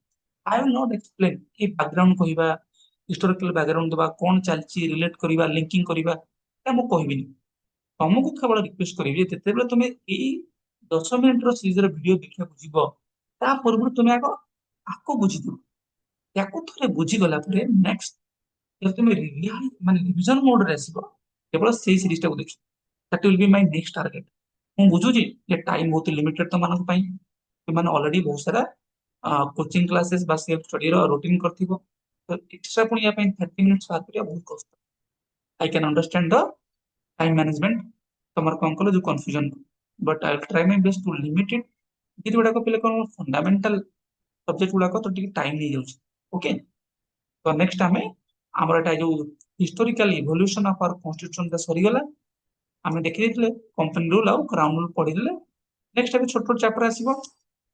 I will not explain କି ବ୍ୟାକଗ୍ରାଉଣ୍ଡ କହିବା, ହିଷ୍ଟୋରିକାଲ ବ୍ୟାକଗ୍ରାଉଣ୍ଡ ଦେବା, କଣ ଚାଲିଛି ରିଲେଟ କରିବା, ଲିଙ୍କିଂ କରିବା, ଏହା ମୁଁ କହିବିନି। ତମକୁ କେବଳ ରିକ୍ୱେଷ୍ଟ କରିବି ଯେ ଯେତେବେଳେ ତମେ ଏଇ 10 ମିନିଟର ସିରିଜର ଭିଡିଓ ଦେଖିବାକୁ ଯିବ, ତା ପୂର୍ବରୁ ତମେ ଆଗ ଆକୁ ବୁଝିଦିଅ। ୟାକୁ ଥରେ ବୁଝିଗଲା ପରେ ନେକ୍ସଟ ଯଦି ତମେ ମାନେ ରିଭିଜନ ମୋଡରେ ଆସିବ, କେବଳ ସେଇ ସିରିଜଟାକୁ ଦେଖିବ। That will be my next target. ମୁଁ ବୁଝୁଛି ଯେ ଟାଇମ ବହୁତ ଲିମିଟେଡ ତମମାନଙ୍କ ପାଇଁ, ତୁମମାନେ ଅଲରେଡି ବହୁତ ସାରା କୋଚିଂ କ୍ଲାसेस ବା ସେଲ୍ଫ ଷ୍ଟଡିର ରୁଟିନ କରିଥିବ, ତ ଏକ୍ସଟ୍ରା ପୁଣି ୟା ପାଇଁ 30 minutes ବାହାର କରିବା ବହୁତ କଷ୍ଟ। I can understand the time management, ତମର କଣ କଲ ଯୋଉ confusion, but I will try my best to limit it. ଯେତେ ଗୁଡାକ ପିଲା କଣ ଫଣ୍ଡାମେଣ୍ଟାଲ ସବଜେକ୍ଟ ଗୁଡାକ ତ ଟିକେ ଟାଇମ ନେଇଯାଉଛି। ଓକେ, ତ ନେକ୍ସଟ ଆମେ ଆମର ଏଟା ଯୋଉ historical evolution of our constitution ସରିଗଲା। ଆମେ ଦେଖିଦେଇଥିଲେ କମ୍ପାନୀ ରୁଲ ଆଉ ଗ୍ରାଉଣ୍ଡ ରୁଲ ପଢିଦେଲେ। ନେକ୍ସଟ ଏବେ ଛୋଟ ଛୋଟ ଚାପ୍ଟର ଆସିବ,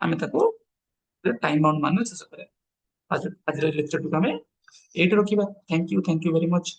ଆମେ ତାକୁ ଟାଇମ ବାଉଣ୍ଡ ମାନେ ଶେଷ କରିବା। ଆଜିର ଲେକ୍ଚରଟିକୁ ଆମେ ଏଇଠି ରଖିବା। Thank you very much.